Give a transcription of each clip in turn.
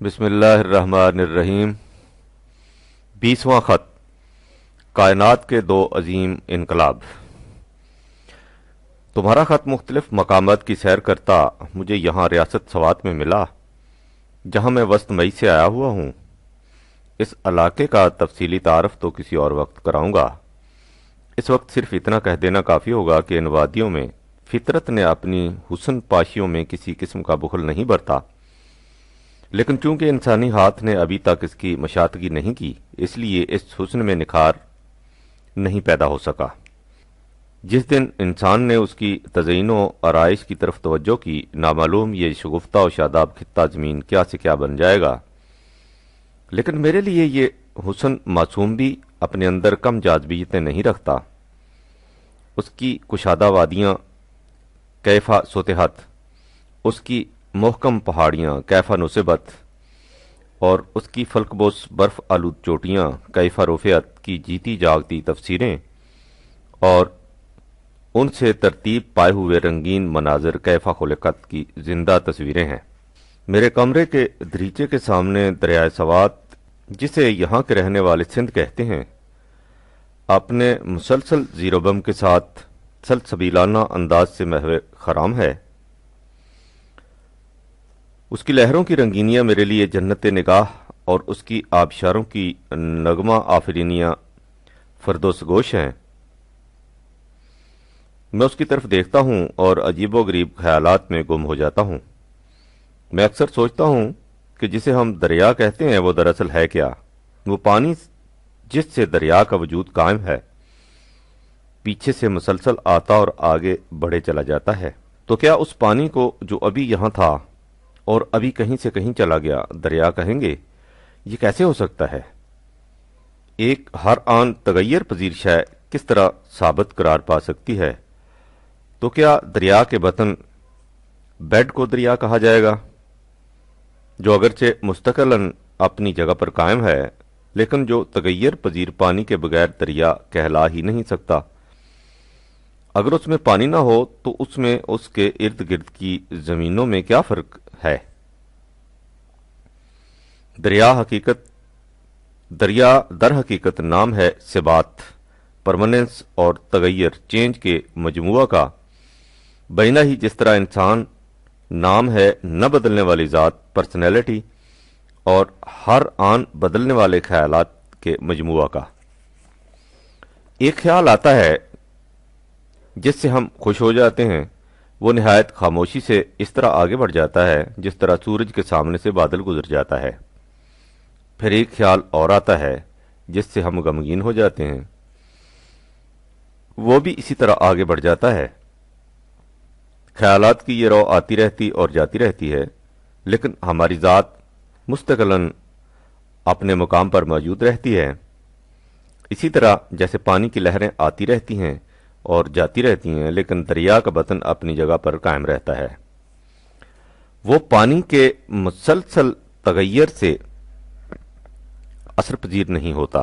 بسم اللہ الرحمن الرحیم۔ 20واں خط، کائنات کے دو عظیم انقلاب۔ تمہارا خط مختلف مقامات کی سیر کرتا مجھے یہاں ریاست سوات میں ملا، جہاں میں وسط مئی سے آیا ہوا ہوں۔ اس علاقے کا تفصیلی تعارف تو کسی اور وقت کراؤں گا۔ اس وقت صرف اتنا کہہ دینا کافی ہوگا کہ ان وادیوں میں فطرت نے اپنی حسن پاشیوں میں کسی قسم کا بخل نہیں برتا، لیکن چونکہ انسانی ہاتھ نے ابھی تک اس کی مشاطگی نہیں کی، اس لیے اس حسن میں نکھار نہیں پیدا ہو سکا۔ جس دن انسان نے اس کی تزئین و آرائش کی طرف توجہ کی، نامعلوم یہ شگفتہ و شاداب خطہ زمین کیا سے کیا بن جائے گا۔ لیکن میرے لیے یہ حسن معصوم بھی اپنے اندر کم جاذبیتیں نہیں رکھتا۔ اس کی کشادہ وادیاں کیفا سطحت، اس کی محکم پہاڑیاں کیفا نصبت، اور اس کی فلک بوس برف آلود چوٹیاں کیفا رفعت کی جیتی جاگتی تفسیریں، اور ان سے ترتیب پائے ہوئے رنگین مناظر کیفا خلقت کی زندہ تصویریں ہیں۔ میرے کمرے کے دریچے کے سامنے دریائے سوات، جسے یہاں کے رہنے والے سندھ کہتے ہیں، اپنے مسلسل زیر و بم کے ساتھ سلسبیلانہ انداز سے محو خرام ہے۔ اس کی لہروں کی رنگینیاں میرے لیے جنت نگاہ اور اس کی آبشاروں کی نغمہ آفرینیاں فردوس گوش ہیں۔ میں اس کی طرف دیکھتا ہوں اور عجیب و غریب خیالات میں گم ہو جاتا ہوں۔ میں اکثر سوچتا ہوں کہ جسے ہم دریا کہتے ہیں وہ دراصل ہے کیا؟ وہ پانی جس سے دریا کا وجود قائم ہے، پیچھے سے مسلسل آتا اور آگے بڑھے چلا جاتا ہے۔ تو کیا اس پانی کو جو ابھی یہاں تھا اور ابھی کہیں سے کہیں چلا گیا دریا کہیں گے؟ یہ کیسے ہو سکتا ہے؟ ایک ہر آن تغیر پذیر شے کس طرح ثابت قرار پا سکتی ہے؟ تو کیا دریا کے بطن بیڈ کو دریا کہا جائے گا، جو اگرچہ مستقلاً اپنی جگہ پر قائم ہے، لیکن جو تغیر پذیر پانی کے بغیر دریا کہلا ہی نہیں سکتا؟ اگر اس میں پانی نہ ہو تو اس میں اس کے ارد گرد کی زمینوں میں کیا فرق ہے؟ دریا در حقیقت نام ہے ثبات، پرماننس اور تغیر، چینج کے مجموعہ کا، بینا ہی جس طرح انسان نام ہے نہ بدلنے والی ذات، پرسنالٹی، اور ہر آن بدلنے والے خیالات کے مجموعہ کا۔ ایک خیال آتا ہے جس سے ہم خوش ہو جاتے ہیں، وہ نہایت خاموشی سے اس طرح آگے بڑھ جاتا ہے جس طرح سورج کے سامنے سے بادل گزر جاتا ہے۔ پھر ایک خیال اور آتا ہے جس سے ہم غمگین ہو جاتے ہیں، وہ بھی اسی طرح آگے بڑھ جاتا ہے۔ خیالات کی یہ رو آتی رہتی اور جاتی رہتی ہے، لیکن ہماری ذات مستقلاً اپنے مقام پر موجود رہتی ہے۔ اسی طرح جیسے پانی کی لہریں آتی رہتی ہیں اور جاتی رہتی ہیں، لیکن دریا کا بطن اپنی جگہ پر قائم رہتا ہے۔ وہ پانی کے مسلسل تغیر سے اثر پذیر نہیں ہوتا،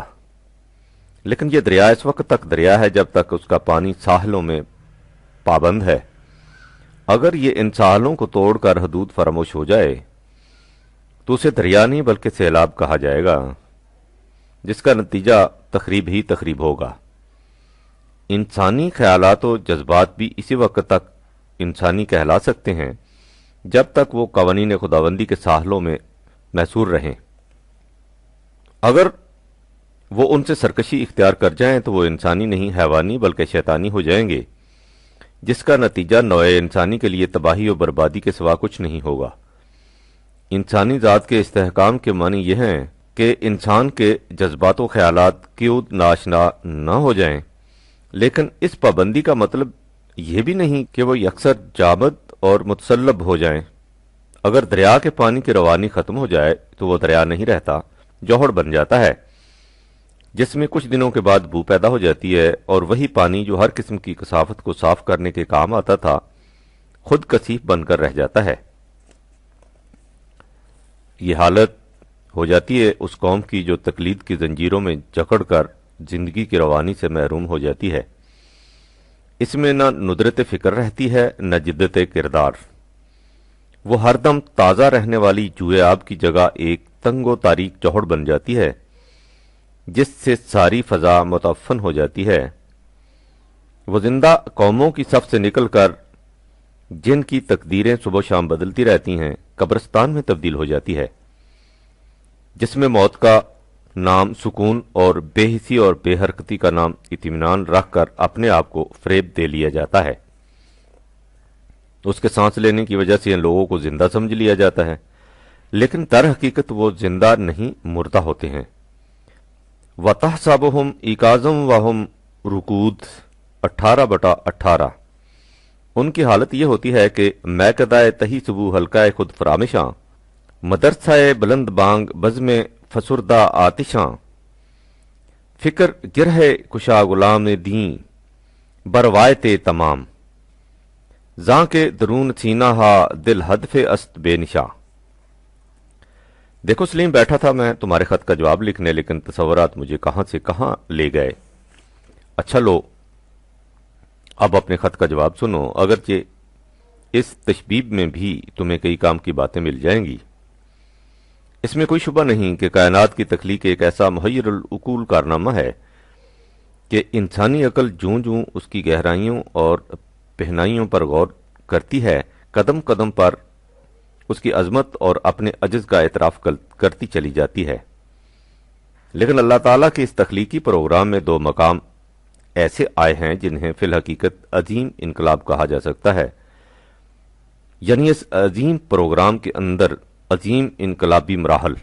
لیکن یہ دریا اس وقت تک دریا ہے جب تک اس کا پانی ساحلوں میں پابند ہے۔ اگر یہ ان ساحلوں کو توڑ کر حدود فراموش ہو جائے تو اسے دریا نہیں بلکہ سیلاب کہا جائے گا، جس کا نتیجہ تخریب ہی تخریب ہوگا۔ انسانی خیالات و جذبات بھی اسی وقت تک انسانی کہلا سکتے ہیں جب تک وہ قوانین خداوندی کے ساحلوں میں محصور رہیں۔ اگر وہ ان سے سرکشی اختیار کر جائیں تو وہ انسانی نہیں حیوانی بلکہ شیطانی ہو جائیں گے، جس کا نتیجہ نوع انسانی کے لیے تباہی و بربادی کے سوا کچھ نہیں ہوگا۔ انسانی ذات کے استحکام کے معنی یہ ہیں کہ انسان کے جذبات و خیالات کیود ناشنا نہ ہو جائیں، لیکن اس پابندی کا مطلب یہ بھی نہیں کہ وہ یکسر جامد اور متصلب ہو جائیں۔ اگر دریا کے پانی کی روانی ختم ہو جائے تو وہ دریا نہیں رہتا، جوہر بن جاتا ہے، جس میں کچھ دنوں کے بعد بو پیدا ہو جاتی ہے، اور وہی پانی جو ہر قسم کی کثافت کو صاف کرنے کے کام آتا تھا خود کثیف بن کر رہ جاتا ہے۔ یہ حالت ہو جاتی ہے اس قوم کی جو تقلید کی زنجیروں میں جکڑ کر زندگی کی روانی سے محروم ہو جاتی ہے۔ اس میں نہ ندرت فکر رہتی ہے نہ جدت کردار۔ وہ ہر دم تازہ رہنے والی جوئے آب کی جگہ ایک تنگ و تاریک چوہڑ بن جاتی ہے جس سے ساری فضا متعفن ہو جاتی ہے۔ وہ زندہ قوموں کی صف سے نکل کر جن کی تقدیریں صبح و شام بدلتی رہتی ہیں قبرستان میں تبدیل ہو جاتی ہے، جس میں موت کا نام سکون اور بے حسی اور بے حرکتی کا نام اطمینان رکھ کر اپنے آپ کو فریب دے لیا جاتا ہے۔ اس کے سانس لینے کی وجہ سے ان لوگوں کو زندہ سمجھ لیا جاتا ہے، لیکن در حقیقت وہ زندہ نہیں مردہ ہوتے ہیں۔ وَتَحْسَبُهُمْ إِيقَاظًا وَهُمْ رُقُودٌ 18/18۔ ان کی حالت یہ ہوتی ہے کہ میں کدائے تہی صبح حلقہ خود فرامشاں، مدرسہ بلند بانگ بزم فسردہ آتشاں، فکر گرہ کشا غلام دین بروایت تمام، زاں کے درون سینہ ہا دل ہدف است بے نشاں۔ دیکھو سلیم، بیٹھا تھا میں تمہارے خط کا جواب لکھنے، لیکن تصورات مجھے کہاں سے کہاں لے گئے۔ اچھا لو، اب اپنے خط کا جواب سنو، اگرچہ اس تشبیب میں بھی تمہیں کئی کام کی باتیں مل جائیں گی۔ اس میں کوئی شبہ نہیں کہ کائنات کی تخلیق ایک ایسا محیر العقول کارنامہ ہے کہ انسانی عقل جوں جوں اس کی گہرائیوں اور پہنائیوں پر غور کرتی ہے، قدم قدم پر اس کی عظمت اور اپنے عجز کا اعتراف کرتی چلی جاتی ہے۔ لیکن اللہ تعالیٰ کے اس تخلیقی پروگرام میں دو مقام ایسے آئے ہیں جنہیں فی الحقیقت عظیم انقلاب کہا جا سکتا ہے، یعنی اس عظیم پروگرام کے اندر عظیم انقلابی مراحل۔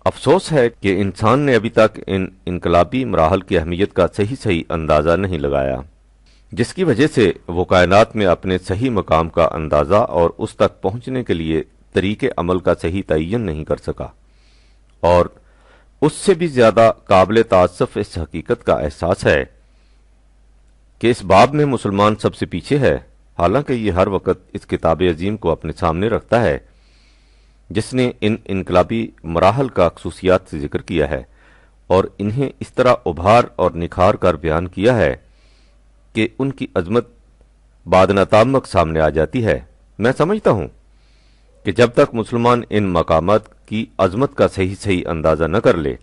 افسوس ہے کہ انسان نے ابھی تک ان انقلابی مراحل کی اہمیت کا صحیح اندازہ نہیں لگایا، جس کی وجہ سے وہ کائنات میں اپنے صحیح مقام کا اندازہ اور اس تک پہنچنے کے لیے طریق عمل کا صحیح تعین نہیں کر سکا، اور اس سے بھی زیادہ قابل تاسف اس حقیقت کا احساس ہے کہ اس باب میں مسلمان سب سے پیچھے ہے، حالانکہ یہ ہر وقت اس کتاب عظیم کو اپنے سامنے رکھتا ہے جس نے ان انقلابی مراحل کا خصوصیات سے ذکر کیا ہے اور انہیں اس طرح ابھار اور نکھار کر بیان کیا ہے کہ ان کی عظمت بعد نتامک سامنے آ جاتی ہے۔ میں سمجھتا ہوں کہ جب تک مسلمان ان مقامات کی عظمت کا صحیح اندازہ نہ کر لے،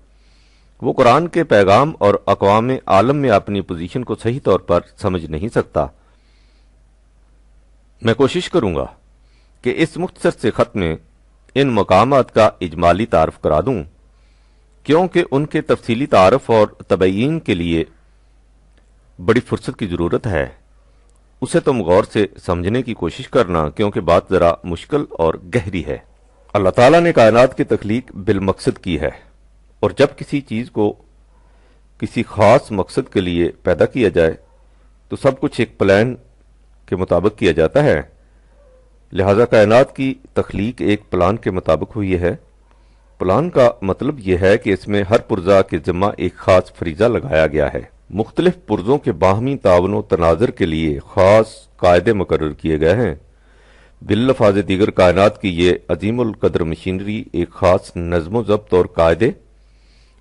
وہ قرآن کے پیغام اور اقوام عالم میں اپنی پوزیشن کو صحیح طور پر سمجھ نہیں سکتا۔ میں کوشش کروں گا کہ اس مختصر سے خط میں ان مقامات کا اجمالی تعارف کرا دوں، کیونکہ ان کے تفصیلی تعارف اور تبیین کے لیے بڑی فرصت کی ضرورت ہے۔ اسے تم غور سے سمجھنے کی کوشش کرنا، کیونکہ بات ذرا مشکل اور گہری ہے۔ اللہ تعالیٰ نے کائنات کی تخلیق بالمقصد کی ہے، اور جب کسی چیز کو کسی خاص مقصد کے لیے پیدا کیا جائے تو سب کچھ ایک پلان کے مطابق کیا جاتا ہے، لہذا کائنات کی تخلیق ایک پلان کے مطابق ہوئی ہے۔ پلان کا مطلب یہ ہے کہ اس میں ہر پرزہ کے ذمہ ایک خاص فریضہ لگایا گیا ہے۔ مختلف پرزوں کے باہمی تعاون و تناظر کے لیے خاص قاعدے مقرر کیے گئے ہیں۔ باللفاظ دیگر کائنات کی یہ عظیم القدر مشینری ایک خاص نظم و ضبط اور قاعدے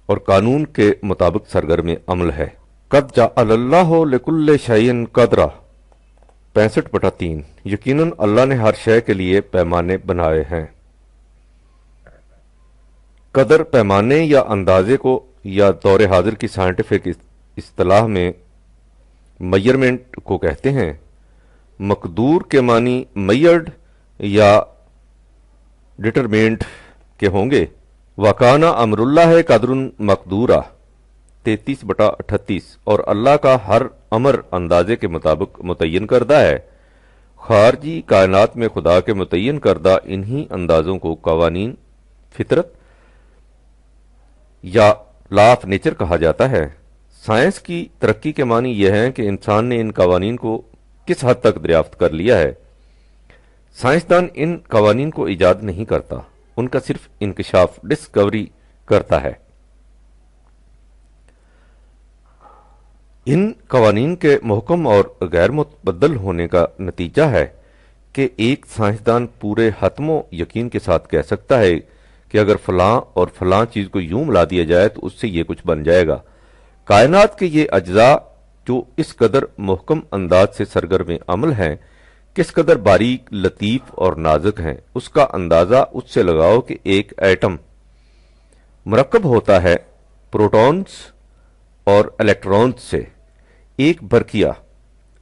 اور قانون کے مطابق سرگرم عمل ہے۔ قد جعل اللہ لکل شیء قدرا 65/3۔ یقیناً اللہ نے ہر شے کے لیے پیمانے بنائے ہیں۔ قدر پیمانے یا اندازے کو یا دور حاضر کی سائنٹیفک اصطلاح میں میئرمنٹ کو کہتے ہیں۔ مقدور کے معنی میئرڈ یا ڈٹرمنٹ کے ہوں گے۔ وَكَانَ أَمْرُ اللَّهِ قَدْرٌ مَقْدُورًا 33/38۔ اور اللہ کا ہر امر اندازے کے مطابق متعین کردہ ہے۔ خارجی کائنات میں خدا کے متعین کردہ انہی اندازوں کو قوانین فطرت یا لا آف نیچر کہا جاتا ہے۔ سائنس کی ترقی کے معنی یہ ہے کہ انسان نے ان قوانین کو کس حد تک دریافت کر لیا ہے۔ سائنسدان ان قوانین کو ایجاد نہیں کرتا، ان کا صرف انکشاف ڈسکوری کرتا ہے۔ ان قوانین کے محکم اور غیر متبدل ہونے کا نتیجہ ہے کہ ایک سائنسدان پورے حتم و یقین کے ساتھ کہہ سکتا ہے کہ اگر فلاں اور فلاں چیز کو یوں ملا دیا جائے تو اس سے یہ کچھ بن جائے گا۔ کائنات کے یہ اجزاء جو اس قدر محکم انداز سے سرگرم عمل ہیں کہ کس قدر باریک، لطیف اور نازک ہیں، اس کا اندازہ اس سے لگاؤ کہ ایک ایٹم مرکب ہوتا ہے پروٹونز اور الیکٹرونز سے۔ ایک برقیہ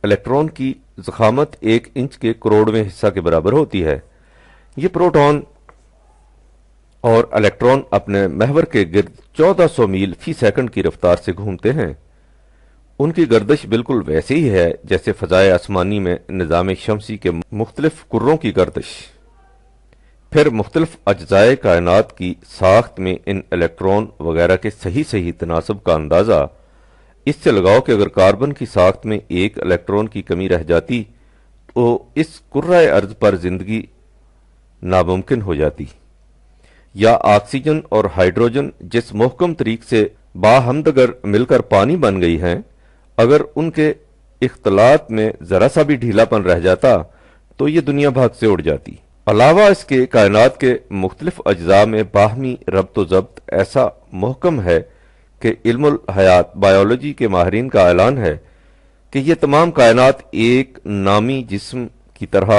الیکٹرون کی ضخامت 1 انچ کے کروڑویں حصہ کے برابر ہوتی ہے۔ یہ پروٹون اور الیکٹرون اپنے محور کے گرد 1400 میل فی سیکنڈ کی رفتار سے گھومتے ہیں۔ ان کی گردش بالکل ویسے ہی ہے جیسے فضائے آسمانی میں نظام شمسی کے مختلف کروں کی گردش۔ پھر مختلف اجزائے کائنات کی ساخت میں ان الیکٹرون وغیرہ کے صحیح تناسب کا اندازہ اس سے لگاؤ کہ اگر کاربن کی ساخت میں ایک الیکٹرون کی کمی رہ جاتی تو اس کرۂ ارض پر زندگی ناممکن ہو جاتی، یا آکسیجن اور ہائیڈروجن جس محکم طریق سے باہمدگر مل کر پانی بن گئی ہیں، اگر ان کے اختلاط میں ذرا سا بھی ڈھیلا پن رہ جاتا تو یہ دنیا بھاگ سے اڑ جاتی۔ علاوہ اس کے کائنات کے مختلف اجزاء میں باہمی ربط و ضبط ایسا محکم ہے کہ علم الحیات بایولوجی کے ماہرین کا اعلان ہے کہ یہ تمام کائنات ایک نامی جسم کی طرح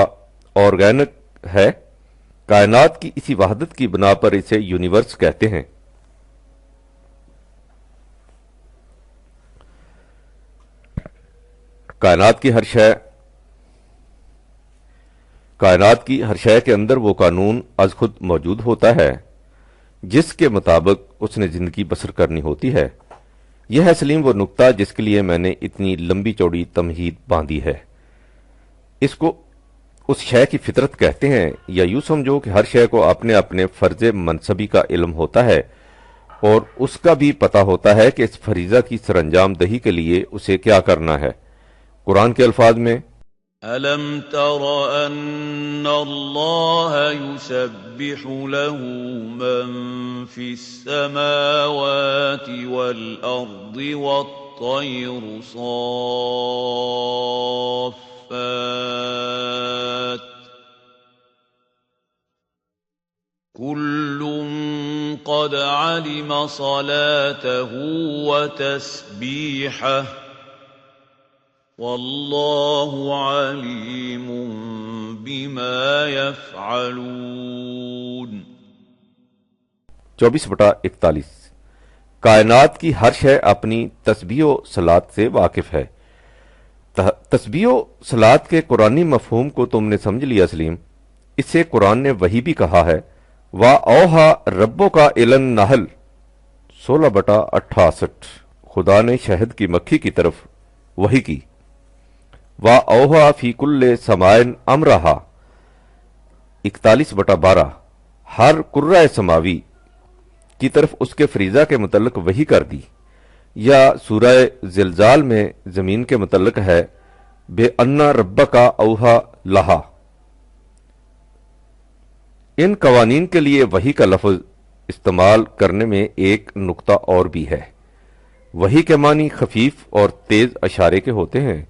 آرگینک ہے۔ کائنات کی اسی وحدت کی بنا پر اسے یونیورس کہتے ہیں۔ کائنات کی ہر شے کے اندر وہ قانون از خود موجود ہوتا ہے جس کے مطابق اس نے زندگی بسر کرنی ہوتی ہے۔ یہ ہے سلیم وہ نقطہ جس کے لیے میں نے اتنی لمبی چوڑی تمہید باندھی ہے۔ اس کو اس شے کی فطرت کہتے ہیں، یا یوں سمجھو کہ ہر شے کو اپنے اپنے فرض منصبی کا علم ہوتا ہے اور اس کا بھی پتہ ہوتا ہے کہ اس فریضہ کی سر انجام دہی کے لیے اسے کیا کرنا ہے۔ قرآن کے الفاظ میں أَلَمْ تَرَ أَنَّ اللَّهَ يُسَبِّحُ لَهُ مَن فِي السَّمَاوَاتِ وَالْأَرْضِ وَالطَّيْرُ صَافَّاتٍ كُلٌّ قَدْ عَلِمَ صَلَاتَهُ وَتَسْبِيحَهُ وَاللَّهُ عَلِيمٌ بِمَا يَفْعَلُونَ۔ 24/41 کائنات کی ہر شے اپنی تسبیح و صلات سے واقف ہے۔ تسبیح و صلات کے قرآنی مفہوم کو تم نے سمجھ لیا سلیم۔ اس سے قرآن نے وہی بھی کہا ہے، وَأَوْحَىٰ رَبُّكَ إِلَى النَّحْلِ 16/68 خدا نے شہد کی مکھی کی طرف وحی کی۔ وَأَوْحَىٰ فِي كُلِّ سَمَاءٍ أَمْرَهَا 41/12 ہر کرۂ سماوی کی طرف اس کے فریضہ کے متعلق وحی کر دی۔ یا سورہ زلزال میں زمین کے متعلق ہے، بِأَنَّ رَبَّكَ أَوْحَىٰ لَهَا۔ ان قوانین کے لیے وحی کا لفظ استعمال کرنے میں ایک نقطہ اور بھی ہے۔ وحی کے معنی خفیف اور تیز اشارے کے ہوتے ہیں۔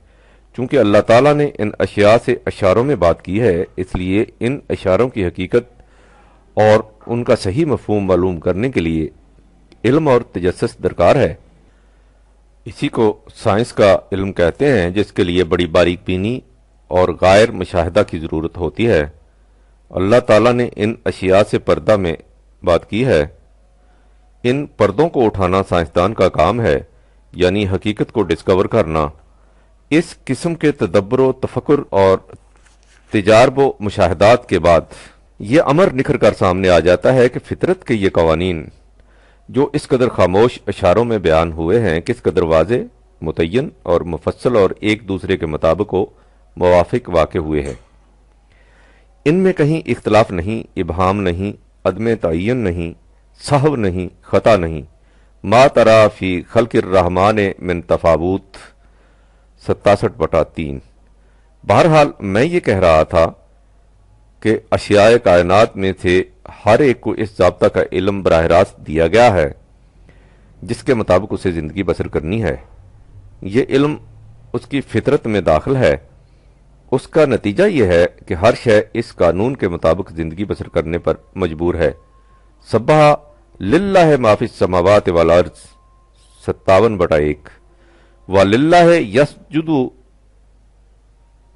چونکہ اللہ تعالیٰ نے ان اشیاء سے اشاروں میں بات کی ہے، اس لیے ان اشاروں کی حقیقت اور ان کا صحیح مفہوم معلوم کرنے کے لیے علم اور تجسس درکار ہے۔ اسی کو سائنس کا علم کہتے ہیں، جس کے لیے بڑی باریک بینی اور غیر مشاہدہ کی ضرورت ہوتی ہے۔ اللہ تعالیٰ نے ان اشیاء سے پردہ میں بات کی ہے۔ ان پردوں کو اٹھانا سائنسدان کا کام ہے، یعنی حقیقت کو ڈسکور کرنا۔ اس قسم کے تدبر و تفکر اور تجارب و مشاہدات کے بعد یہ امر نکھر کر سامنے آ جاتا ہے کہ فطرت کے یہ قوانین جو اس قدر خاموش اشاروں میں بیان ہوئے ہیں کس قدر واضح، متعین اور مفصل اور ایک دوسرے کے مطابق و موافق واقع ہوئے ہیں۔ ان میں کہیں اختلاف نہیں، ابہام نہیں، عدم تعین نہیں، سہو نہیں، خطا نہیں۔ ما تری فی خلق الرحمن من تفاوت 67/3 بہرحال میں یہ کہہ رہا تھا کہ اشیاء کائنات میں سے ہر ایک کو اس ضابطہ کا علم براہ راست دیا گیا ہے جس کے مطابق اسے زندگی بسر کرنی ہے۔ یہ علم اس کی فطرت میں داخل ہے۔ اس کا نتیجہ یہ ہے کہ ہر شے اس قانون کے مطابق زندگی بسر کرنے پر مجبور ہے۔ سبح للہ ما فی السماوات والارض 57/1 وَلِلَّهِ يَسْجُدُ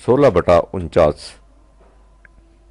16/49।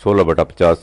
16/50।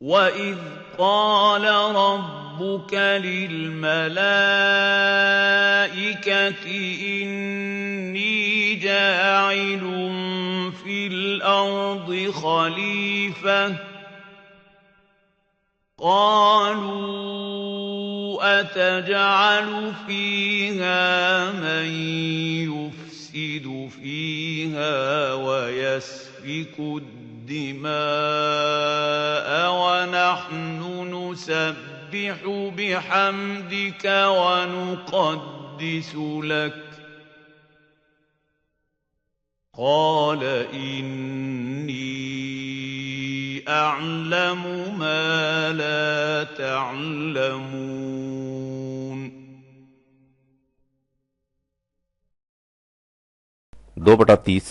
وَإِذْ قَالَ رَبُّكَ لِلْمَلَائِكَةِ إِنِّي جَاعِلٌ فِي الْأَرْضِ خَلِيفَةً قَالُوا أَتَجْعَلُ فِيهَا مَن يُفْسِدُ فِيهَا وَيَسْفِكُ الدِّمَاءَ وَنَحْنُ نُسَبِّحُ بِحَمْدِكَ وَنُقَدِّسُ لَكَ قَالَ إِنِّي أَعْلَمُ مَا لَا تَعْلَمُونَ 2/30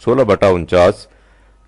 16/49।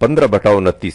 15/29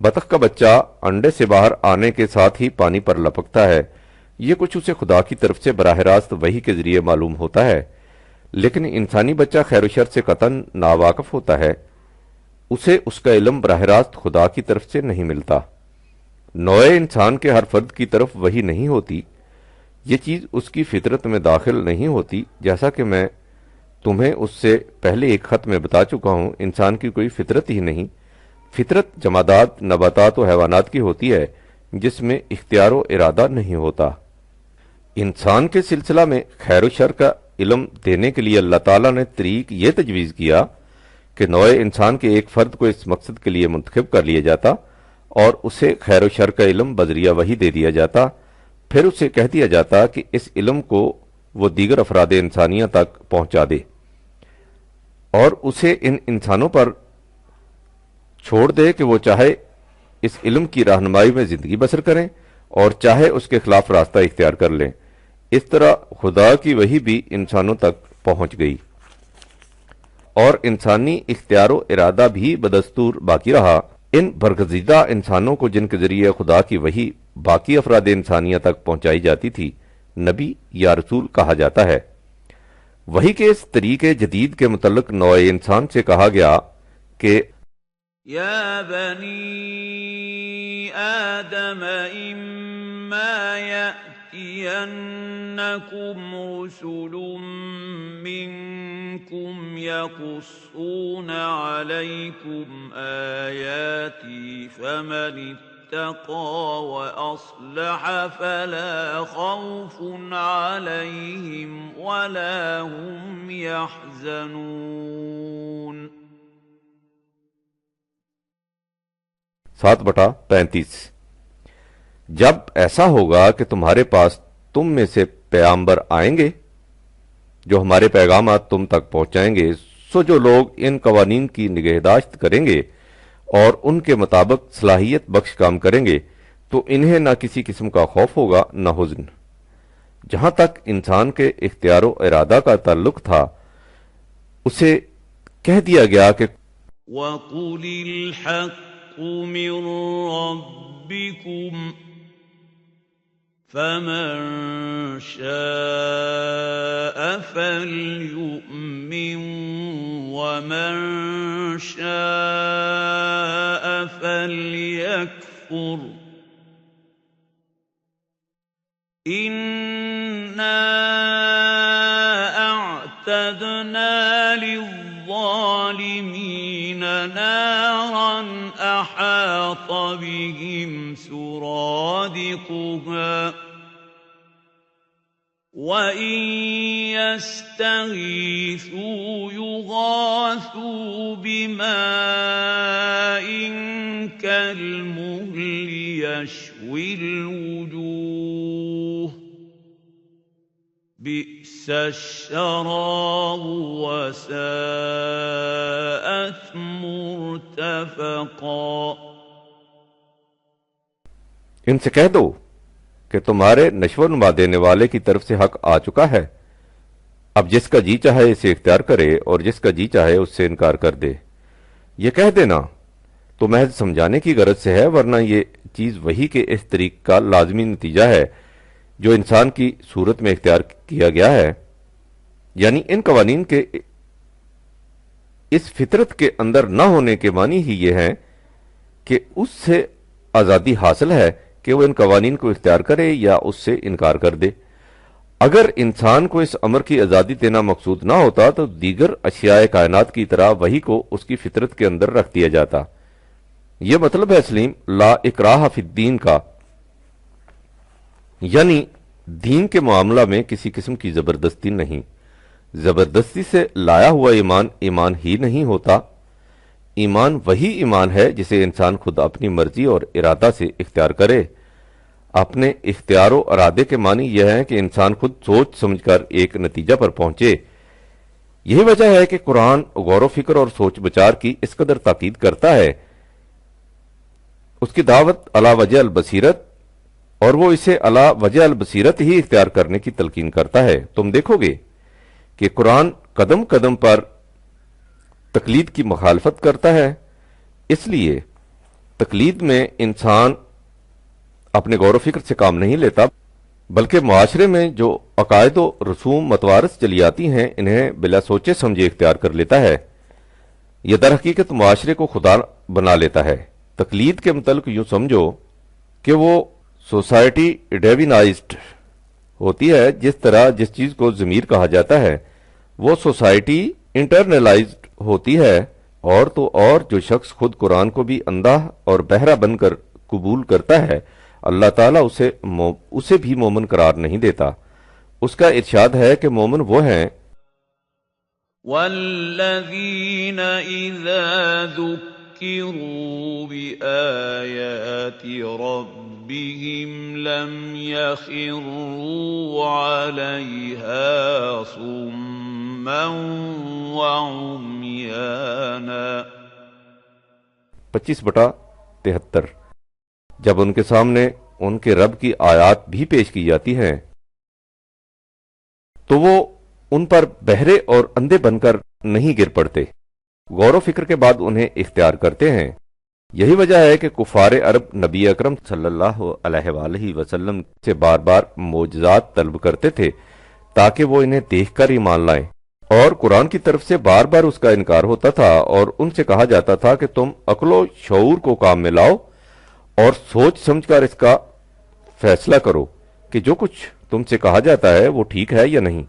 بطخ کا بچہ انڈے سے باہر آنے کے ساتھ ہی پانی پر لپکتا ہے، یہ کچھ اسے خدا کی طرف سے براہ راست وحی کے ذریعے معلوم ہوتا ہے، لیکن انسانی بچہ خیر و شر سے قطعاً ناواقف ہوتا ہے، اسے اس کا علم براہ راست خدا کی طرف سے نہیں ملتا۔ نوع انسان کے ہر فرد کی طرف وحی نہیں ہوتی، یہ چیز اس کی فطرت میں داخل نہیں ہوتی، جیسا کہ میں تمہیں اس سے پہلے ایک خط میں بتا چکا ہوں۔ انسان کی کوئی فطرت ہی نہیں، فطرت جمادات، نباتات و حیوانات کی ہوتی ہے جس میں اختیار و ارادہ نہیں ہوتا۔ انسان کے سلسلہ میں خیر و شر کا علم دینے کے لیے اللہ تعالیٰ نے طریق یہ تجویز کیا کہ نوع انسان کے ایک فرد کو اس مقصد کے لیے منتخب کر لیا جاتا اور اسے خیر و شر کا علم بذریعہ وحی دے دیا جاتا، پھر اسے کہہ دیا جاتا کہ اس علم کو وہ دیگر افراد انسانیہ تک پہنچا دے اور اسے ان انسانوں پر چھوڑ دے کہ وہ چاہے اس علم کی رہنمائی میں زندگی بسر کریں اور چاہے اس کے خلاف راستہ اختیار کر لیں۔ اس طرح خدا کی وحی بھی انسانوں تک پہنچ گئی اور انسانی اختیار و ارادہ بھی بدستور باقی رہا۔ ان برگزیدہ انسانوں کو جن کے ذریعے خدا کی وحی باقی افراد انسانیہ تک پہنچائی جاتی تھی نبی یا رسول کہا جاتا ہے۔ وحی کے اس طریقے جدید کے متعلق نوع انسان سے کہا گیا کہ يا بني آدم إما يأتينكم رسل منكم يقصون عليكم آياتي فمن اتقى وأصلح فلا خوف عليهم ولا هم يحزنون 7/35 جب ایسا ہوگا کہ تمہارے پاس تم میں سے پیغمبر آئیں گے جو ہمارے پیغامات تم تک پہنچائیں گے، سو جو لوگ ان قوانین کی نگہداشت کریں گے اور ان کے مطابق صلاحیت بخش کام کریں گے تو انہیں نہ کسی قسم کا خوف ہوگا نہ حزن۔ جہاں تک انسان کے اختیار و ارادہ کا تعلق تھا اسے کہہ دیا گیا کہ وَقُلِ الْحَقُّ مِنْ رَبِّكُمْ فَمَنْ شَاءَ فَلْيُؤْمِنْ وَمَنْ شَاءَ فَلْيَكْفُرْ إِنَّا أَعْتَدْنَا لِلظَّالِمِينَ نَارًا أَحَاطَ بِهِمْ سُرَادِقُهَا وَإِنْ يَسْتَغِيثُوا يُغَاثُوا بِمَاءٍ كَالْمُهْلِ يَشْوِي الْوُجُوهَ بِئْسَ الشَّرَابُ وَسَاءَتْ مُرْتَفَقًا۔ ان سے کہہ دو کہ تمہارے نشو و نما دینے والے کی طرف سے حق آ چکا ہے، اب جس کا جی چاہے اسے اختیار کرے اور جس کا جی چاہے اس سے انکار کر دے۔ یہ کہہ دینا تو محض سمجھانے کی غرض سے ہے، ورنہ یہ چیز وحی کے اس طریق کا لازمی نتیجہ ہے جو انسان کی صورت میں اختیار کیا گیا ہے، یعنی ان قوانین کے اس فطرت کے اندر نہ ہونے کے معنی ہی یہ ہیں کہ اس سے آزادی حاصل ہے کہ وہ ان قوانین کو اختیار کرے یا اس سے انکار کر دے۔ اگر انسان کو اس امر کی آزادی دینا مقصود نہ ہوتا تو دیگر اشیاء کائنات کی طرح وحی کو اس کی فطرت کے اندر رکھ دیا جاتا۔ یہ مطلب ہے سلیم لا اکراہ فی الدین کا، یعنی دین کے معاملہ میں کسی قسم کی زبردستی نہیں۔ زبردستی سے لایا ہوا ایمان ایمان ہی نہیں ہوتا، ایمان وہی ایمان ہے جسے انسان خود اپنی مرضی اور ارادہ سے اختیار کرے۔ اپنے اختیار و ارادے کے معنی یہ ہے کہ انسان خود سوچ سمجھ کر ایک نتیجہ پر پہنچے۔ یہی وجہ ہے کہ قرآن غور و فکر اور سوچ بچار کی اس قدر تاکید کرتا ہے، اس کی دعوت علی وجہ البصیرت، اور وہ اسے علی وجہ البصیرت ہی اختیار کرنے کی تلقین کرتا ہے۔ تم دیکھو گے کہ قرآن قدم قدم پر تقلید کی مخالفت کرتا ہے، اس لیے تقلید میں انسان اپنے غور و فکر سے کام نہیں لیتا، بلکہ معاشرے میں جو عقائد و رسوم متوارث چلی آتی ہیں انہیں بلا سوچے سمجھے اختیار کر لیتا ہے۔ یہ در حقیقت معاشرے کو خدا بنا لیتا ہے۔ تقلید کے متعلق یوں سمجھو کہ وہ سوسائٹی ڈیوینائزڈ ہوتی ہے، جس طرح جس چیز کو ضمیر کہا جاتا ہے وہ سوسائٹی انٹرنلائزڈ ہوتی ہے، اور تو اور جو شخص خود قرآن کو بھی اندھا اور بہرا بن کر قبول کرتا ہے، اللہ تعالیٰ اسے بھی مومن قرار نہیں دیتا۔ اس کا ارشاد ہے کہ مومن وہ ہیں والذین اذا ذکروا بآیات ربهم لم يخروا علیہا صما وعمیانا۔ 25/73۔ جب ان کے سامنے ان کے رب کی آیات بھی پیش کی جاتی ہیں تو وہ ان پر بہرے اور اندھے بن کر نہیں گر پڑتے، غور و فکر کے بعد انہیں اختیار کرتے ہیں۔ یہی وجہ ہے کہ کفار عرب نبی اکرم صلی اللہ علیہ وآلہ وسلم سے بار بار معجزات طلب کرتے تھے تاکہ وہ انہیں دیکھ کر ایمان لائیں، اور قرآن کی طرف سے بار بار اس کا انکار ہوتا تھا، اور ان سے کہا جاتا تھا کہ تم عقل و شعور کو کام میں لاؤ اور سوچ سمجھ کر اس کا فیصلہ کرو کہ جو کچھ تم سے کہا جاتا ہے وہ ٹھیک ہے یا نہیں۔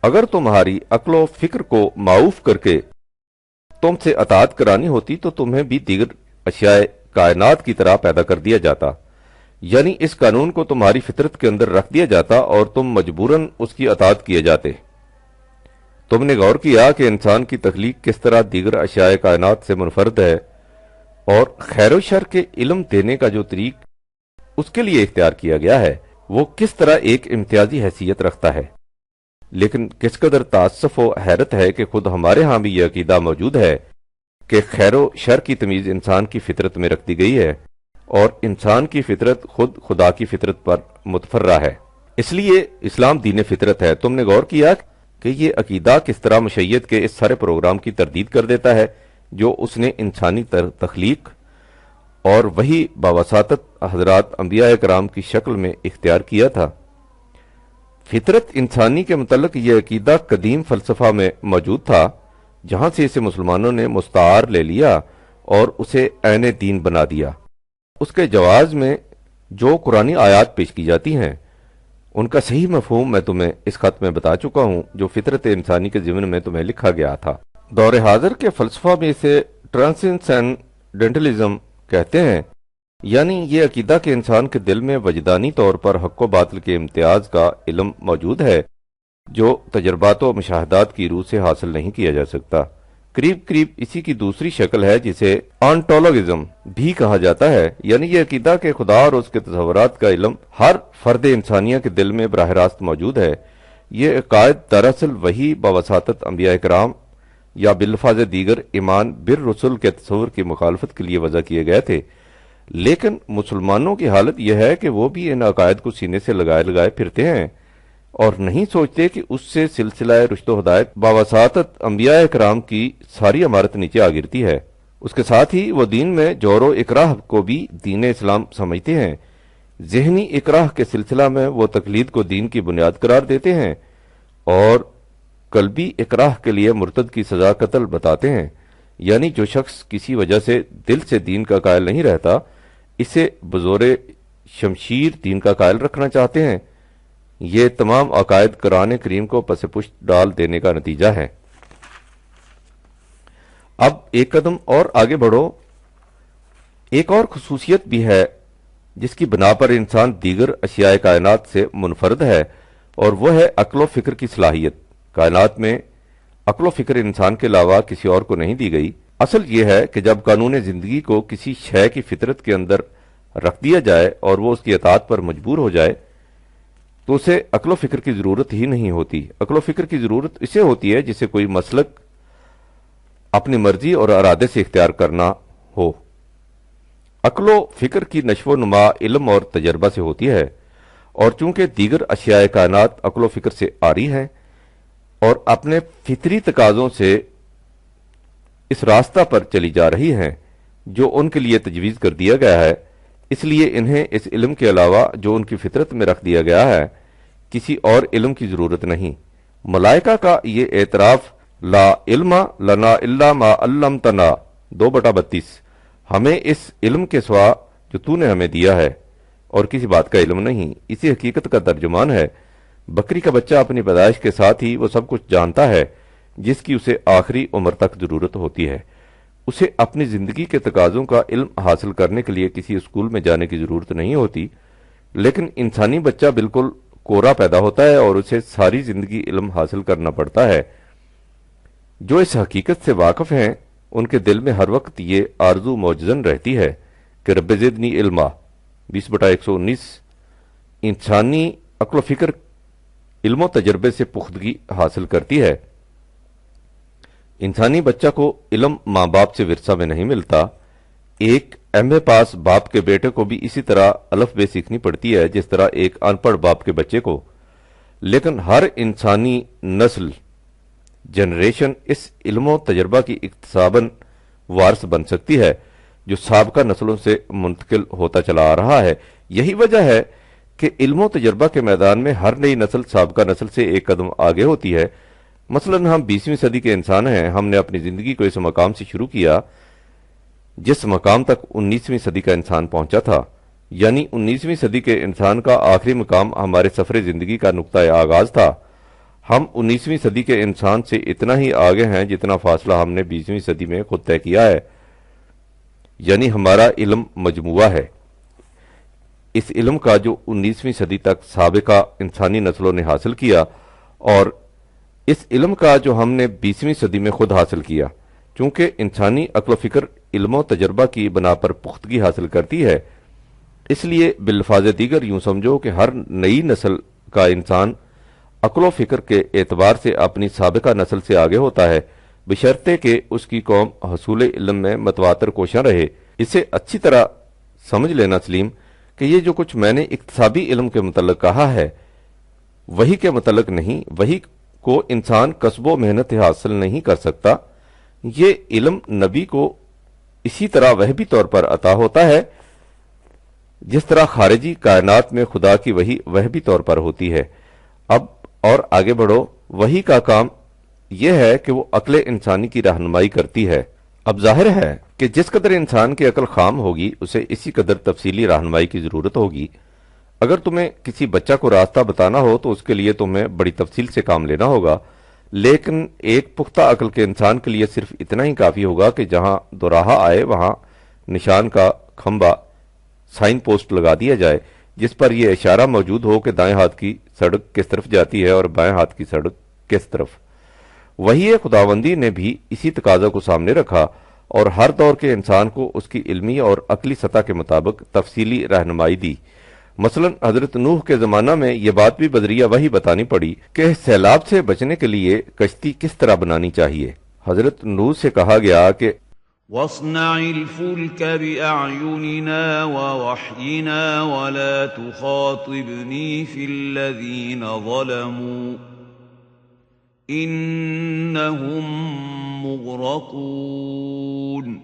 اگر تمہاری عقل و فکر کو معوف کر کے تم سے اطاعت کرانی ہوتی تو تمہیں بھی دیگر اشیاء کائنات کی طرح پیدا کر دیا جاتا، یعنی اس قانون کو تمہاری فطرت کے اندر رکھ دیا جاتا اور تم مجبوراً اس کی اطاعت کیے جاتے۔ تم نے غور کیا کہ انسان کی تخلیق کس طرح دیگر اشیاء کائنات سے منفرد ہے، اور خیر و شر کے علم دینے کا جو طریق اس کے لیے اختیار کیا گیا ہے وہ کس طرح ایک امتیازی حیثیت رکھتا ہے۔ لیکن کس قدر تعصف و حیرت ہے کہ خود ہمارے ہاں بھی یہ عقیدہ موجود ہے کہ خیر و شر کی تمیز انسان کی فطرت میں رکھ دی گئی ہے، اور انسان کی فطرت خود خدا کی فطرت پر متفرع ہے، اس لیے اسلام دین فطرت ہے۔ تم نے غور کیا کہ یہ عقیدہ کس طرح مشیت کے اس سارے پروگرام کی تردید کر دیتا ہے جو اس نے انسانی تخلیق اور وہی باوساطت حضرات انبیاء کرام کی شکل میں اختیار کیا تھا۔ فطرت انسانی کے متعلق یہ عقیدہ قدیم فلسفہ میں موجود تھا، جہاں سے اسے مسلمانوں نے مستعار لے لیا اور اسے عین دین بنا دیا۔ اس کے جواز میں جو قرآنی آیات پیش کی جاتی ہیں ان کا صحیح مفہوم میں تمہیں اس خط میں بتا چکا ہوں جو فطرت انسانی کے ضمن میں تمہیں لکھا گیا تھا۔ دور حاضر کے فلسفہ میں اسے ٹرانسینڈنٹلزم کہتے ہیں، یعنی یہ عقیدہ کہ انسان کے دل میں وجدانی طور پر حق و باطل کے امتیاز کا علم موجود ہے جو تجربات و مشاہدات کی روح سے حاصل نہیں کیا جا سکتا۔ قریب قریب اسی کی دوسری شکل ہے جسے آنٹولوگزم بھی کہا جاتا ہے، یعنی یہ عقیدہ کہ خدا اور اس کے تصورات کا علم ہر فرد انسانیہ کے دل میں براہ راست موجود ہے۔ یہ عقائد دراصل وہی باوساطت انبیاء کرام یا بالفاظ دیگر ایمان بالرسل کے تصور کی مخالفت کے لیے وضع کیے گئے تھے، لیکن مسلمانوں کی حالت یہ ہے کہ وہ بھی ان عقائد کو سینے سے لگائے پھرتے ہیں اور نہیں سوچتے کہ اس سے سلسلہ رشد و ہدایت باوساطت انبیاء کرام کی ساری عمارت نیچے آ گرتی ہے۔ اس کے ساتھ ہی وہ دین میں جور و اکراہ کو بھی دین اسلام سمجھتے ہیں۔ ذہنی اکراہ کے سلسلہ میں وہ تقلید کو دین کی بنیاد قرار دیتے ہیں اور قلبی اکراہ کے لیے مرتد کی سزا قتل بتاتے ہیں، یعنی جو شخص کسی وجہ سے دل سے دین کا قائل نہیں رہتا اسے بزور شمشیر دین کا قائل رکھنا چاہتے ہیں۔ یہ تمام عقائد قرآن کریم کو پس پشت ڈال دینے کا نتیجہ ہے۔ اب ایک قدم اور آگے بڑھو۔ ایک اور خصوصیت بھی ہے جس کی بنا پر انسان دیگر اشیاء کائنات سے منفرد ہے، اور وہ ہے عقل و فکر کی صلاحیت۔ کائنات میں عقل و فکر انسان کے علاوہ کسی اور کو نہیں دی گئی۔ اصل یہ ہے کہ جب قانون زندگی کو کسی شے کی فطرت کے اندر رکھ دیا جائے اور وہ اس کی اطاعت پر مجبور ہو جائے تو اسے عقل و فکر کی ضرورت ہی نہیں ہوتی۔ عقل و فکر کی ضرورت اسے ہوتی ہے جسے کوئی مسلک اپنی مرضی اور ارادے سے اختیار کرنا ہو۔ عقل و فکر کی نشو و نما علم اور تجربہ سے ہوتی ہے، اور چونکہ دیگر اشیاء کائنات عقل و فکر سے آری ہیں اور اپنے فطری تقاضوں سے اس راستہ پر چلی جا رہی ہیں، جو ان کے لیے تجویز کر دیا گیا ہے، اس لیے انہیں اس علم کے علاوہ جو ان کی فطرت میں رکھ دیا گیا ہے کسی اور علم کی ضرورت نہیں۔ ملائکہ کا یہ اعتراف لا علم لنا الا ما علمتنا 2/32، ہمیں اس علم کے سوا جو تو نے ہمیں دیا ہے اور کسی بات کا علم نہیں، اسی حقیقت کا ترجمان ہے۔ بکری کا بچہ اپنی پیدائش کے ساتھ ہی وہ سب کچھ جانتا ہے جس کی اسے آخری عمر تک ضرورت ہوتی ہے۔ اسے اپنی زندگی کے تقاضوں کا علم حاصل کرنے کے لیے کسی اسکول میں جانے کی ضرورت نہیں ہوتی، لیکن انسانی بچہ بالکل کورا پیدا ہوتا ہے اور اسے ساری زندگی علم حاصل کرنا پڑتا ہے۔ جو اس حقیقت سے واقف ہیں ان کے دل میں ہر وقت یہ آرزو موجزن رہتی ہے کہ رب زدنی علما 20/119۔ انسانی عقل و فکر علم و تجربے سے پختگی حاصل کرتی ہے۔ انسانی بچہ کو علم ماں باپ سے ورثہ میں نہیں ملتا۔ ایک ایم اے پاس باپ کے بیٹے کو بھی اسی طرح الف بے سیکھنی پڑتی ہے جس طرح ایک ان پڑھ باپ کے بچے کو، لیکن ہر انسانی نسل جنریشن اس علم و تجربہ کی اکتساباً وارث بن سکتی ہے جو سابقہ نسلوں سے منتقل ہوتا چلا آ رہا ہے۔ یہی وجہ ہے کہ علم و تجربہ کے میدان میں ہر نئی نسل سابقہ نسل سے ایک قدم آگے ہوتی ہے۔ مثلا ہم 20ویں صدی کے انسان ہیں، ہم نے اپنی زندگی کو اس مقام سے شروع کیا جس مقام تک 19ویں صدی کا انسان پہنچا تھا، یعنی 19ویں صدی کے انسان کا آخری مقام ہمارے سفر زندگی کا نقطۂ آغاز تھا۔ ہم 19ویں صدی کے انسان سے اتنا ہی آگے ہیں جتنا فاصلہ ہم نے 20ویں صدی میں خود طے کیا ہے، یعنی ہمارا علم مجموعہ ہے اس علم کا جو 19ویں صدی تک سابقہ انسانی نسلوں نے حاصل کیا، اور اس علم کا جو ہم نے 20ویں صدی میں خود حاصل کیا۔ چونکہ انسانی عقل و فکر علم و تجربہ کی بنا پر پختگی حاصل کرتی ہے، اس لیے بالفاظ دیگر یوں سمجھو کہ ہر نئی نسل کا انسان عقل و فکر کے اعتبار سے اپنی سابقہ نسل سے آگے ہوتا ہے، بشرطے کہ اس کی قوم حصول علم میں متواتر کوشاں رہے۔ اسے اچھی طرح سمجھ لینا سلیم کہ یہ جو کچھ میں نے اکتسابی علم کے متعلق کہا ہے وہی کے متعلق نہیں، وہی کو انسان کسب و محنت حاصل نہیں کر سکتا۔ یہ علم نبی کو اسی طرح وحی طور پر عطا ہوتا ہے جس طرح خارجی کائنات میں خدا کی وحی طور پر ہوتی ہے۔ اب اور آگے بڑھو، وحی کا کام یہ ہے کہ وہ عقل انسانی کی رہنمائی کرتی ہے۔ اب ظاہر ہے کہ جس قدر انسان کی عقل خام ہوگی اسے اسی قدر تفصیلی رہنمائی کی ضرورت ہوگی۔ اگر تمہیں کسی بچہ کو راستہ بتانا ہو تو اس کے لیے تمہیں بڑی تفصیل سے کام لینا ہوگا، لیکن ایک پختہ عقل کے انسان کے لیے صرف اتنا ہی کافی ہوگا کہ جہاں دوراہا آئے وہاں نشان کا کھمبا سائن پوسٹ لگا دیا جائے جس پر یہ اشارہ موجود ہو کہ دائیں ہاتھ کی سڑک کس طرف جاتی ہے اور بائیں ہاتھ کی سڑک کس طرف۔ وحی خداوندی نے بھی اسی تقاضا کو سامنے رکھا اور ہر دور کے انسان کو اس کی علمی اور عقلی سطح کے مطابق تفصیلی رہنمائی دی۔ مثلا حضرت نوح کے زمانہ میں یہ بات بھی بذریعہ وحی بتانی پڑی کہ سیلاب سے بچنے کے لیے کشتی کس طرح بنانی چاہیے۔ حضرت نوح سے کہا گیا کہ واصنع الفلك بأعيننا ووحينا ولا تخاطبني في الذين ظلموا إنهم مغرقون۔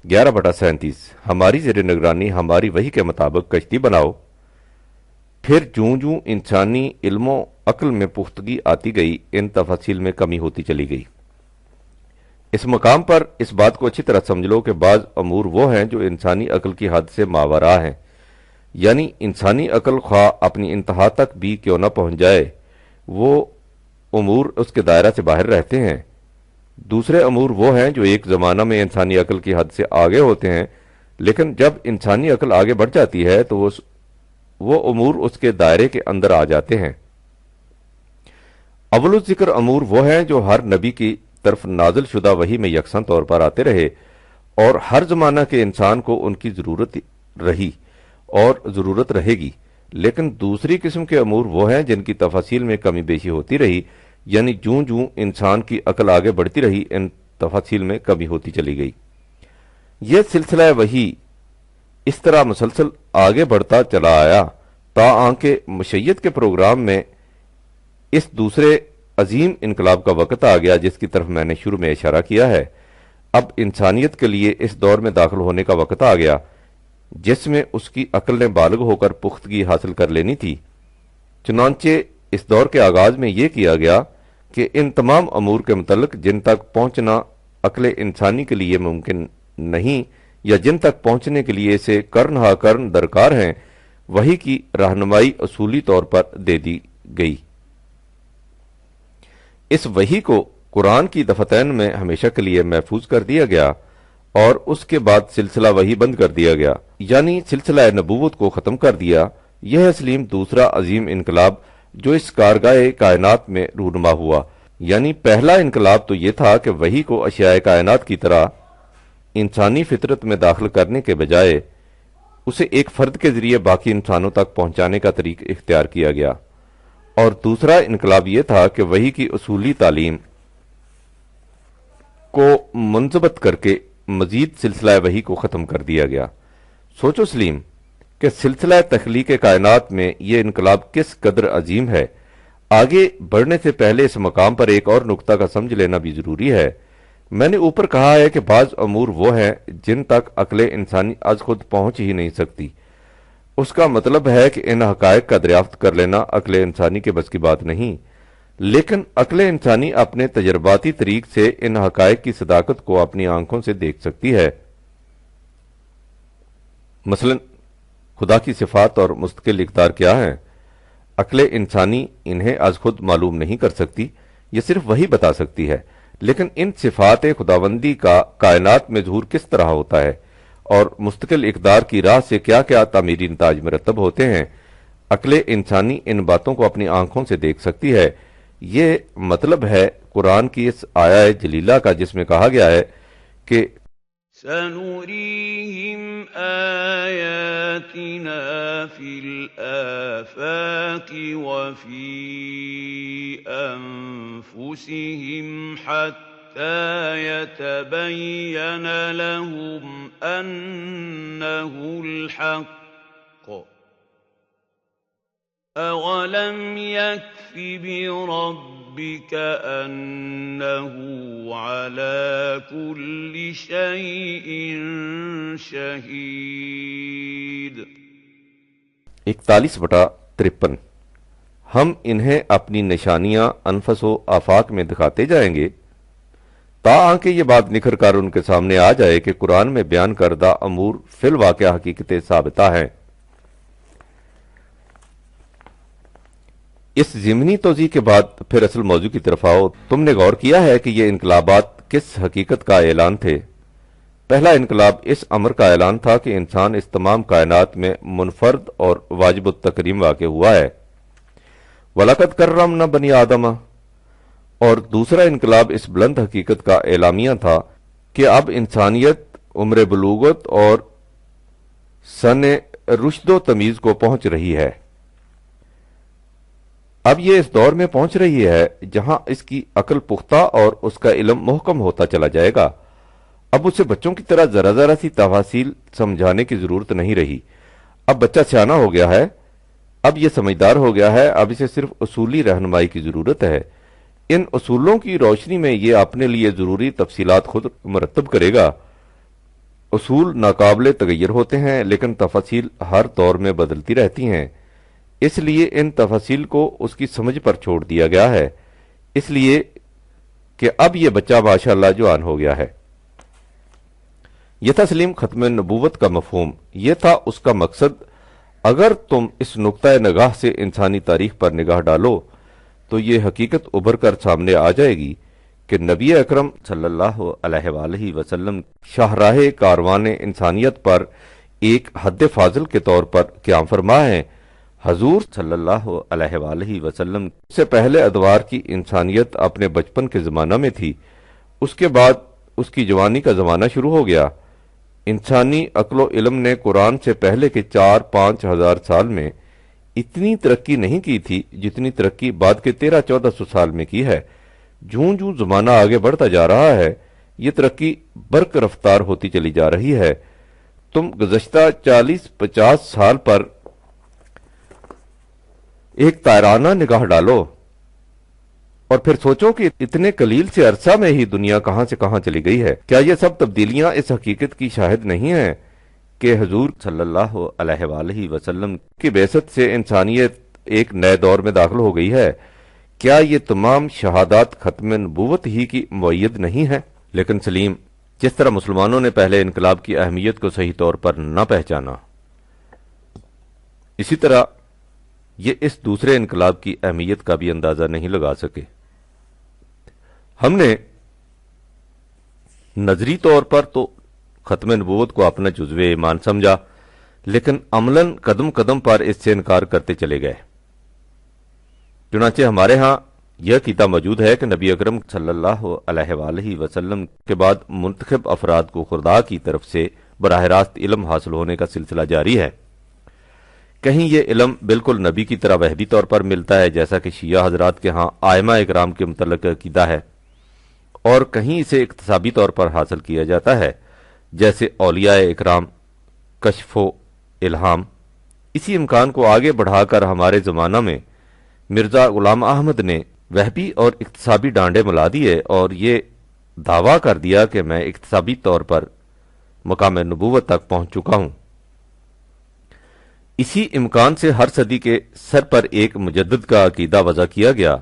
11/37 ہماری زیر نگرانی ہماری وحی کے مطابق کشتی بناؤ۔ پھر جوں جوں انسانی علم و عقل میں پختگی آتی گئی ان تفاصیل میں کمی ہوتی چلی گئی۔ اس مقام پر اس بات کو اچھی طرح سمجھ لو کہ بعض امور وہ ہیں جو انسانی عقل کی حد سے ماوراء ہیں، یعنی انسانی عقل خواہ اپنی انتہا تک بھی کیوں نہ پہنچ جائے وہ امور اس کے دائرہ سے باہر رہتے ہیں۔ دوسرے امور وہ ہیں جو ایک زمانہ میں انسانی عقل کی حد سے آگے ہوتے ہیں، لیکن جب انسانی عقل آگے بڑھ جاتی ہے تو وہ امور اس کے دائرے کے اندر آ جاتے ہیں۔ اول الذکر امور وہ ہیں جو ہر نبی کی طرف نازل شدہ وحی میں یکساں طور پر آتے رہے اور ہر زمانہ کے انسان کو ان کی ضرورت رہی اور ضرورت رہے گی، لیکن دوسری قسم کے امور وہ ہیں جن کی تفاصیل میں کمی بیشی ہوتی رہی، یعنی جوں جوں انسان کی عقل آگے بڑھتی رہی ان تفاصیل میں کمی ہوتی چلی گئی۔ یہ سلسلہ وحی اس طرح مسلسل آگے بڑھتا چلا آیا تاآں کہ مشیت کے پروگرام میں اس دوسرے عظیم انقلاب کا وقت آ گیا جس کی طرف میں نے شروع میں اشارہ کیا ہے۔ اب انسانیت کے لیے اس دور میں داخل ہونے کا وقت آ گیا جس میں اس کی عقل نے بالغ ہو کر پختگی حاصل کر لینی تھی۔ چنانچہ اس دور کے آغاز میں یہ کیا گیا کہ ان تمام امور کے متعلق جن تک پہنچنا عقل انسانی کے لیے ممکن نہیں یا جن تک پہنچنے کے لیے اسے کرن ہا کرن درکار ہیں، وحی کی رہنمائی اصولی طور پر دے دی گئی۔ اس وحی کو قرآن کی دفتین میں ہمیشہ کے لیے محفوظ کر دیا گیا اور اس کے بعد سلسلہ وحی بند کر دیا گیا، یعنی سلسلہ نبوت کو ختم کر دیا۔ یہ ہے سلیم دوسرا عظیم انقلاب جو اس کارگاہ کائنات میں رونما ہوا، یعنی پہلا انقلاب تو یہ تھا کہ وحی کو اشیاء کائنات کی طرح انسانی فطرت میں داخل کرنے کے بجائے اسے ایک فرد کے ذریعے باقی انسانوں تک پہنچانے کا طریق اختیار کیا گیا، اور دوسرا انقلاب یہ تھا کہ وحی کی اصولی تعلیم کو منضبط کر کے مزید سلسلہ وحی کو ختم کر دیا گیا۔ سوچو سلیم کہ سلسلہ تخلیق کائنات میں یہ انقلاب کس قدر عظیم ہے۔ آگے بڑھنے سے پہلے اس مقام پر ایک اور نقطہ کا سمجھ لینا بھی ضروری ہے۔ میں نے اوپر کہا ہے کہ بعض امور وہ ہیں جن تک عقل انسانی از خود پہنچ ہی نہیں سکتی۔ اس کا مطلب ہے کہ ان حقائق کا دریافت کر لینا عقل انسانی کے بس کی بات نہیں، لیکن عقل انسانی اپنے تجرباتی طریق سے ان حقائق کی صداقت کو اپنی آنکھوں سے دیکھ سکتی ہے۔ مثلا خدا کی صفات اور مستقل اقدار کیا ہیں؟ عقل انسانی انہیں از خود معلوم نہیں کر سکتی، یہ صرف وہی بتا سکتی ہے، لیکن ان صفات خداوندی کا کائنات میں ظہور کس طرح ہوتا ہے اور مستقل اقدار کی راہ سے کیا کیا تعمیری نتائج مرتب ہوتے ہیں، عقل انسانی ان باتوں کو اپنی آنکھوں سے دیکھ سکتی ہے۔ یہ مطلب ہے قرآن کی اس آیہ جلیلہ کا جس میں کہا گیا ہے کہ سَنُرِيهِمْ آيَاتِنَا فِي الْآفَاقِ وَفِي أَنفُسِهِمْ حَتَّى يَتَبَيَّنَ لَهُمْ أَنَّهُ الْحَقُّ أَوَلَمْ يَكْفِ بِرَبِّكَ أَنَّهُ عَلَى كُلِّ شَيْءٍ شَهِيدٌ۔ 41/53 ہم انہیں اپنی نشانیاں انفس و آفاق میں دکھاتے جائیں گے تاکہ یہ بات نکھر کر ان کے سامنے آ جائے کہ قرآن میں بیان کردہ امور فی الواقع حقیقت ثابتہ ہیں۔ اس ضمنی توضیح کے بعد پھر اصل موضوع کی طرف آؤ۔ تم نے غور کیا ہے کہ یہ انقلابات کس حقیقت کا اعلان تھے؟ پہلا انقلاب اس امر کا اعلان تھا کہ انسان اس تمام کائنات میں منفرد اور واجب التکریم واقع ہوا ہے، وَلَقَدْ كَرَّمْنَا بَنِي آدَمَ۔ اور دوسرا انقلاب اس بلند حقیقت کا اعلامیہ تھا کہ اب انسانیت عمر بلوغت اور سن رشد و تمیز کو پہنچ رہی ہے۔ اب یہ اس دور میں پہنچ رہی ہے جہاں اس کی عقل پختہ اور اس کا علم محکم ہوتا چلا جائے گا۔ اب اسے بچوں کی طرح ذرا ذرا سی تفاصیل سمجھانے کی ضرورت نہیں رہی۔ اب بچہ سیانہ ہو گیا ہے، اب یہ سمجھدار ہو گیا ہے، اب اسے صرف اصولی رہنمائی کی ضرورت ہے۔ ان اصولوں کی روشنی میں یہ اپنے لیے ضروری تفصیلات خود مرتب کرے گا۔ اصول ناقابل تغیر ہوتے ہیں لیکن تفاصیل ہر دور میں بدلتی رہتی ہیں، اس لیے ان تفاصیل کو اس کی سمجھ پر چھوڑ دیا گیا ہے، اس لیے کہ اب یہ بچہ ماشاءاللہ جوان ہو گیا ہے۔ یہ تھا سلیم ختم نبوت کا مفہوم، یہ تھا اس کا مقصد۔ اگر تم اس نقطہ نگاہ سے انسانی تاریخ پر نگاہ ڈالو تو یہ حقیقت ابھر کر سامنے آ جائے گی کہ نبی اکرم صلی اللہ علیہ وآلہ وسلم شاہراہ کاروان انسانیت پر ایک حد فاضل کے طور پر قیام فرما ہیں۔ حضور صلی اللہ علیہ وآلہ وسلم سے پہلے ادوار کی انسانیت اپنے بچپن کے زمانہ میں تھی، اس کے بعد اس کی جوانی کا زمانہ شروع ہو گیا۔ انسانی عقل و علم نے قرآن سے پہلے کے 4-5 ہزار سال میں اتنی ترقی نہیں کی تھی جتنی ترقی بعد کے 1300-1400 سال میں کی ہے۔ جوں جوں زمانہ آگے بڑھتا جا رہا ہے یہ ترقی برق رفتار ہوتی چلی جا رہی ہے۔ تم گزشتہ 40-50 سال پر ایک طائرانہ نگاہ ڈالو، اور پھر سوچو کہ اتنے قلیل سے عرصہ میں ہی دنیا کہاں سے کہاں چلی گئی ہے۔ کیا یہ سب تبدیلیاں اس حقیقت کی شاہد نہیں ہیں کہ حضور صلی اللہ علیہ وآلہ وسلم کی بعثت سے انسانیت ایک نئے دور میں داخل ہو گئی ہے؟ کیا یہ تمام شہادات ختم نبوت ہی کی مؤید نہیں ہے؟ لیکن سلیم، جس طرح مسلمانوں نے پہلے انقلاب کی اہمیت کو صحیح طور پر نہ پہچانا، اسی طرح یہ اس دوسرے انقلاب کی اہمیت کا بھی اندازہ نہیں لگا سکے۔ ہم نے نظری طور پر تو ختم نبوت کو اپنا جزو ایمان سمجھا، لیکن عملاً قدم قدم پر اس سے انکار کرتے چلے گئے۔ چنانچہ ہمارے ہاں یہ عقیدہ موجود ہے کہ نبی اکرم صلی اللہ علیہ وآلہ وسلم کے بعد منتخب افراد کو خدا کی طرف سے براہ راست علم حاصل ہونے کا سلسلہ جاری ہے۔ کہیں یہ علم بالکل نبی کی طرح وحبی طور پر ملتا ہے، جیسا کہ شیعہ حضرات کے ہاں ائمہ اکرام کے متعلق عقیدہ ہے، اور کہیں اسے اکتسابی طور پر حاصل کیا جاتا ہے، جیسے اولیاء اکرام، کشف و الہام۔ اسی امکان کو آگے بڑھا کر ہمارے زمانہ میں مرزا غلام احمد نے وحبی اور اکتسابی ڈانڈے ملا دیے اور یہ دعویٰ کر دیا کہ میں اکتسابی طور پر مقام نبوت تک پہنچ چکا ہوں۔ اسی امکان سے ہر صدی کے سر پر ایک مجدد کا عقیدہ وضع کیا گیا،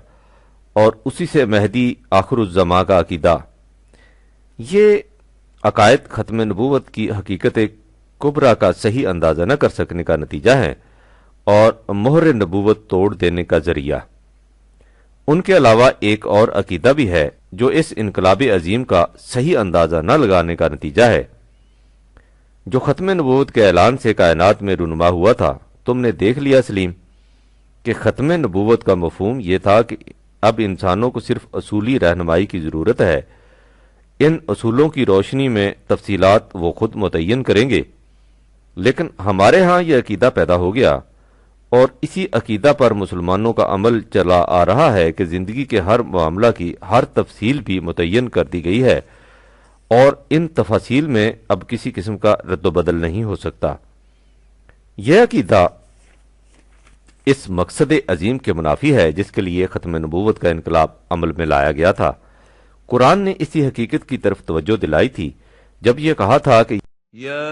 اور اسی سے مہدی آخر الزماں کا عقیدہ۔ یہ عقائد ختم نبوت کی حقیقت کبریٰ کا صحیح اندازہ نہ کر سکنے کا نتیجہ ہے اور مہر نبوت توڑ دینے کا ذریعہ۔ ان کے علاوہ ایک اور عقیدہ بھی ہے جو اس انقلاب عظیم کا صحیح اندازہ نہ لگانے کا نتیجہ ہے، جو ختم نبوت کے اعلان سے کائنات میں رونما ہوا تھا۔ تم نے دیکھ لیا سلیم کہ ختم نبوت کا مفہوم یہ تھا کہ اب انسانوں کو صرف اصولی رہنمائی کی ضرورت ہے، ان اصولوں کی روشنی میں تفصیلات وہ خود متعین کریں گے۔ لیکن ہمارے ہاں یہ عقیدہ پیدا ہو گیا، اور اسی عقیدہ پر مسلمانوں کا عمل چلا آ رہا ہے کہ زندگی کے ہر معاملہ کی ہر تفصیل بھی متعین کر دی گئی ہے، اور ان تفاصیل میں اب کسی قسم کا رد و بدل نہیں ہو سکتا۔ یہ عقیدہ اس مقصد عظیم کے منافی ہے جس کے لیے ختم نبوت کا انقلاب عمل میں لایا گیا تھا۔ قرآن نے اسی حقیقت کی طرف توجہ دلائی تھی جب یہ کہا تھا کہ یا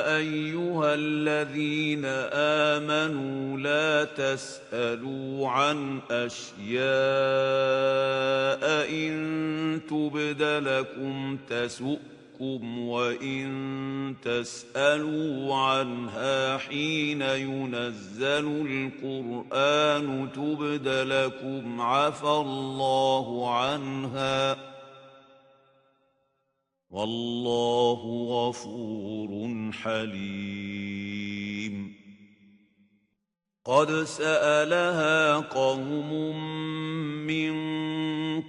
ایھا الذین آمنوا لا تسألوا عن اشیاء ان تبد لکم تسؤکم وَإِن تَسْأَلُوا عَنْهَا حِينَ يُنَزَّلُ الْقُرْآنُ تُبْدَ لَكُمْ عَفَا اللَّهُ عَنْهَا وَاللَّهُ غَفُورٌ حَلِيمٌ۔ قد سألها قوم من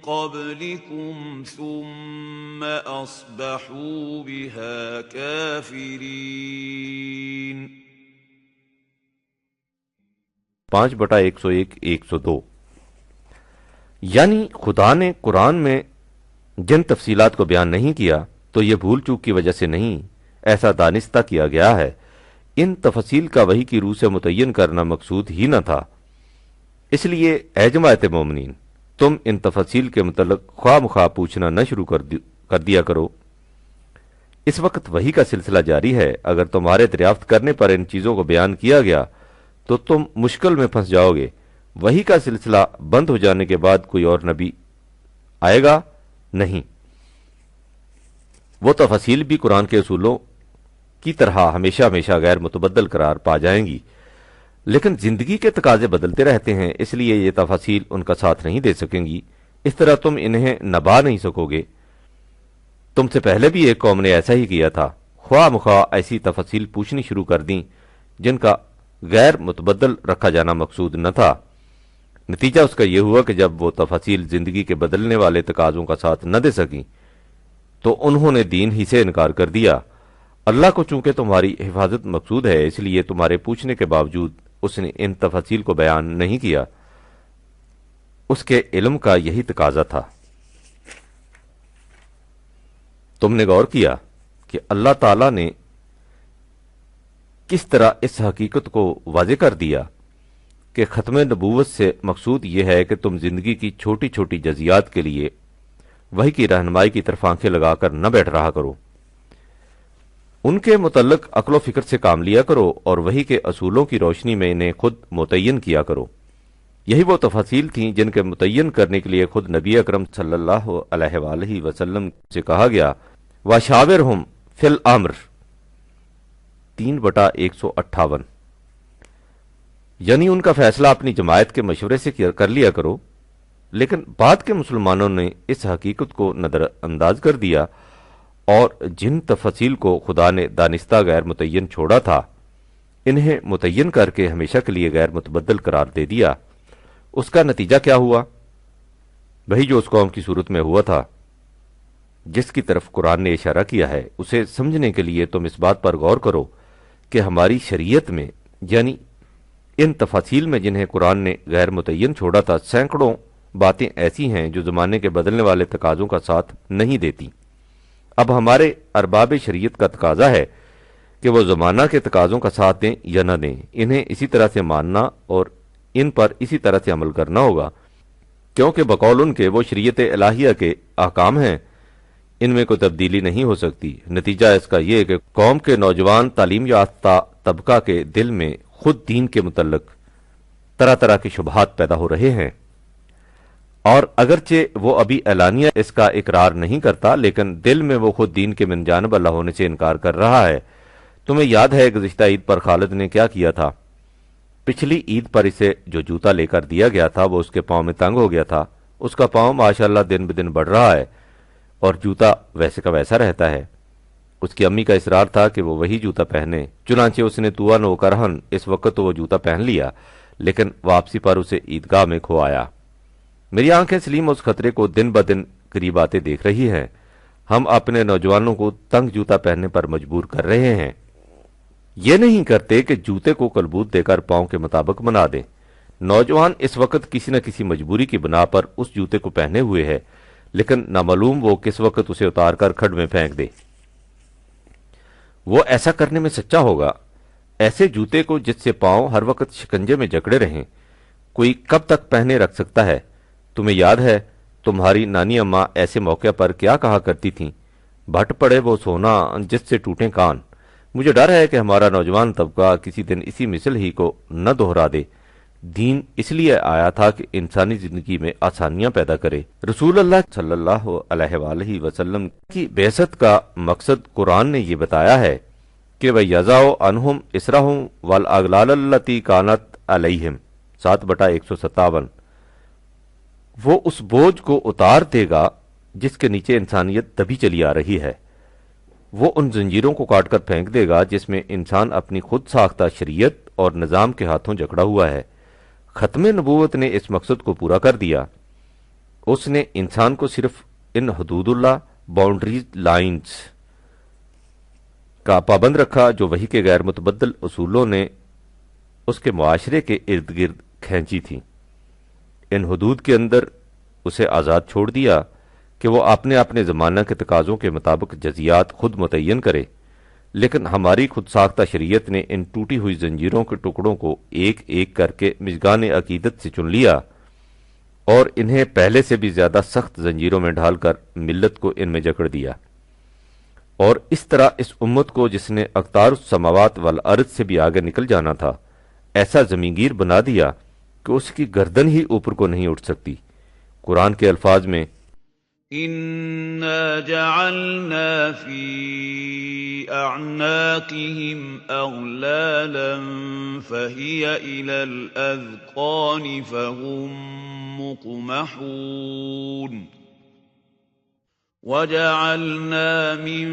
قبلكم ثم أصبحوا بها كافرين۔ 5/101-102 یعنی خدا نے قرآن میں جن تفصیلات کو بیان نہیں کیا تو یہ بھول چوک کی وجہ سے نہیں، ایسا دانستہ کیا گیا ہے۔ ان تفصیل کا وحی کی روح سے متعین کرنا مقصود ہی نہ تھا۔ اس لیے اے جماعت مومنین، تم ان تفصیل کے متعلق خواہ مخواہ پوچھنا نہ شروع کر دیا کرو۔ اس وقت وحی کا سلسلہ جاری ہے، اگر تمہارے دریافت کرنے پر ان چیزوں کو بیان کیا گیا تو تم مشکل میں پھنس جاؤ گے۔ وحی کا سلسلہ بند ہو جانے کے بعد کوئی اور نبی آئے گا نہیں۔ وہ تفصیل بھی قرآن کے اصولوں کی طرح ہمیشہ ہمیشہ غیر متبدل قرار پا جائیں گی، لیکن زندگی کے تقاضے بدلتے رہتے ہیں، اس لیے یہ تفاصیل ان کا ساتھ نہیں دے سکیں گی۔ اس طرح تم انہیں نبھا نہیں سکو گے۔ تم سے پہلے بھی ایک قوم نے ایسا ہی کیا تھا، خواہ مخواہ ایسی تفاصیل پوچھنی شروع کر دیں جن کا غیر متبدل رکھا جانا مقصود نہ تھا۔ نتیجہ اس کا یہ ہوا کہ جب وہ تفاصیل زندگی کے بدلنے والے تقاضوں کا ساتھ نہ دے سکیں تو انہوں نے دین ہی سے انکار کر دیا۔ اللہ کو چونکہ تمہاری حفاظت مقصود ہے، اس لیے تمہارے پوچھنے کے باوجود اس نے ان تفاصیل کو بیان نہیں کیا۔ اس کے علم کا یہی تقاضا تھا۔ تم نے غور کیا کہ اللہ تعالی نے کس طرح اس حقیقت کو واضح کر دیا کہ ختم نبوت سے مقصود یہ ہے کہ تم زندگی کی چھوٹی چھوٹی جزیات کے لیے وحی کی رہنمائی کی طرف آنکھیں لگا کر نہ بیٹھ رہا کرو، ان کے متعلق عقل و فکر سے کام لیا کرو اور وحی کے اصولوں کی روشنی میں انہیں خود متعین کیا کرو۔ یہی وہ تفاصیل تھیں جن کے متعین کرنے کے لیے خود نبی اکرم صلی اللہ علیہ وآلہ وسلم سے کہا گیا وَشَاوِرْهُمْ فِي الْأَمْرِ 3/158، یعنی ان کا فیصلہ اپنی جماعت کے مشورے سے کر لیا کرو۔ لیکن بعد کے مسلمانوں نے اس حقیقت کو نظر انداز کر دیا اور جن تفاصیل کو خدا نے دانستہ غیر متعین چھوڑا تھا انہیں متعین کر کے ہمیشہ کے لیے غیر متبدل قرار دے دیا۔ اس کا نتیجہ کیا ہوا؟ وہی جو اس قوم کی صورت میں ہوا تھا جس کی طرف قرآن نے اشارہ کیا ہے، اسے سمجھنے کے لیے تم اس بات پر غور کرو کہ ہماری شریعت میں، یعنی ان تفاصیل میں جنہیں قرآن نے غیر متعین چھوڑا تھا، سینکڑوں باتیں ایسی ہیں جو زمانے کے بدلنے والے تقاضوں کا ساتھ نہیں دیتی۔ اب ہمارے ارباب شریعت کا تقاضا ہے کہ وہ زمانہ کے تقاضوں کا ساتھ دیں یا نہ دیں، انہیں اسی طرح سے ماننا اور ان پر اسی طرح سے عمل کرنا ہوگا، کیونکہ بقول ان کے وہ شریعت الہیہ کے احکام ہیں، ان میں کوئی تبدیلی نہیں ہو سکتی۔ نتیجہ اس کا یہ کہ قوم کے نوجوان تعلیم یافتہ طبقہ کے دل میں خود دین کے متعلق طرح طرح کے شبہات پیدا ہو رہے ہیں، اور اگرچہ وہ ابھی اعلانیہ اس کا اقرار نہیں کرتا، لیکن دل میں وہ خود دین کے من جانب اللہ ہونے سے انکار کر رہا ہے۔ تمہیں یاد ہے گزشتہ عید پر خالد نے کیا کیا تھا؟ پچھلی عید پر اسے جو جوتا لے کر دیا گیا تھا وہ اس کے پاؤں میں تنگ ہو گیا تھا۔ اس کا پاؤں ماشاءاللہ دن بدن بڑھ رہا ہے اور جوتا ویسے کا ویسا رہتا ہے۔ اس کی امی کا اصرار تھا کہ وہ وہی جوتا پہنے، چنانچہ اس نے توان و کرہن اس وقت تو وہ جوتا پہن لیا، لیکن واپسی پر اسے عیدگاہ میں کھو آیا۔ میری آنکھیں سلیم اس خطرے کو دن بدن قریب آتے دیکھ رہی ہیں۔ ہم اپنے نوجوانوں کو تنگ جوتا پہننے پر مجبور کر رہے ہیں، یہ نہیں کرتے کہ جوتے کو کلبوت دے کر پاؤں کے مطابق بنا دیں۔ نوجوان اس وقت کسی نہ کسی مجبوری کی بنا پر اس جوتے کو پہنے ہوئے ہے، لیکن نامعلوم وہ کس وقت اسے اتار کر کھڈ میں پھینک دے۔ وہ ایسا کرنے میں سچا ہوگا۔ ایسے جوتے کو جس سے پاؤں ہر وقت شکنجے میں جکڑے رہیں کوئی کب تک پہنے رکھ سکتا ہے؟ تمہیں یاد ہے تمہاری نانی اماں ایسے موقع پر کیا کہا کرتی تھیں؟ بھٹ پڑے وہ سونا جس سے ٹوٹیں کان۔ مجھے ڈر ہے کہ ہمارا نوجوان طبقہ کسی دن اسی مثل ہی کو نہ دہرا دے۔ دین اس لیے آیا تھا کہ انسانی زندگی میں آسانیاں پیدا کرے۔ رسول اللہ صلی اللہ علیہ وآلہ وسلم کی بعثت کا مقصد قرآن نے یہ بتایا ہے کہ وَيَضَعُ عَنْهُمْ إِصْرَهُمْ وَالْأَغْلَالَ الَّتِي كَانَتْ عَلَيْهِمْ 7/157۔ وہ اس بوجھ کو اتار دے گا جس کے نیچے انسانیت دبی چلی آ رہی ہے۔ وہ ان زنجیروں کو کاٹ کر پھینک دے گا جس میں انسان اپنی خود ساختہ شریعت اور نظام کے ہاتھوں جکڑا ہوا ہے۔ ختم نبوت نے اس مقصد کو پورا کر دیا۔ اس نے انسان کو صرف ان حدود اللہ باؤنڈریز لائنز کا پابند رکھا جو وحی کے غیر متبدل اصولوں نے اس کے معاشرے کے ارد گرد کھینچی تھیں۔ ان حدود کے اندر اسے آزاد چھوڑ دیا کہ وہ اپنے اپنے زمانہ کے تقاضوں کے مطابق جزیات خود متعین کرے، لیکن ہماری خود ساختہ شریعت نے ان ٹوٹی ہوئی زنجیروں کے ٹکڑوں کو ایک ایک کر کے مژگان عقیدت سے چن لیا اور انہیں پہلے سے بھی زیادہ سخت زنجیروں میں ڈھال کر ملت کو ان میں جکڑ دیا، اور اس طرح اس امت کو جس نے اقطار السماوات والارض سے بھی آگے نکل جانا تھا ایسا زمینگیر بنا دیا کہ اس کی گردن ہی اوپر کو نہیں اٹھ سکتی۔ قرآن کے الفاظ میں إِنَّا جَعَلْنَا فِي أَعْنَاقِهِمْ أَغْلَالًا فَهِيَ إِلَى الْأَذْقَانِ فَهُمْ مُقْمَحُونَ وَجَعَلْنَا مِن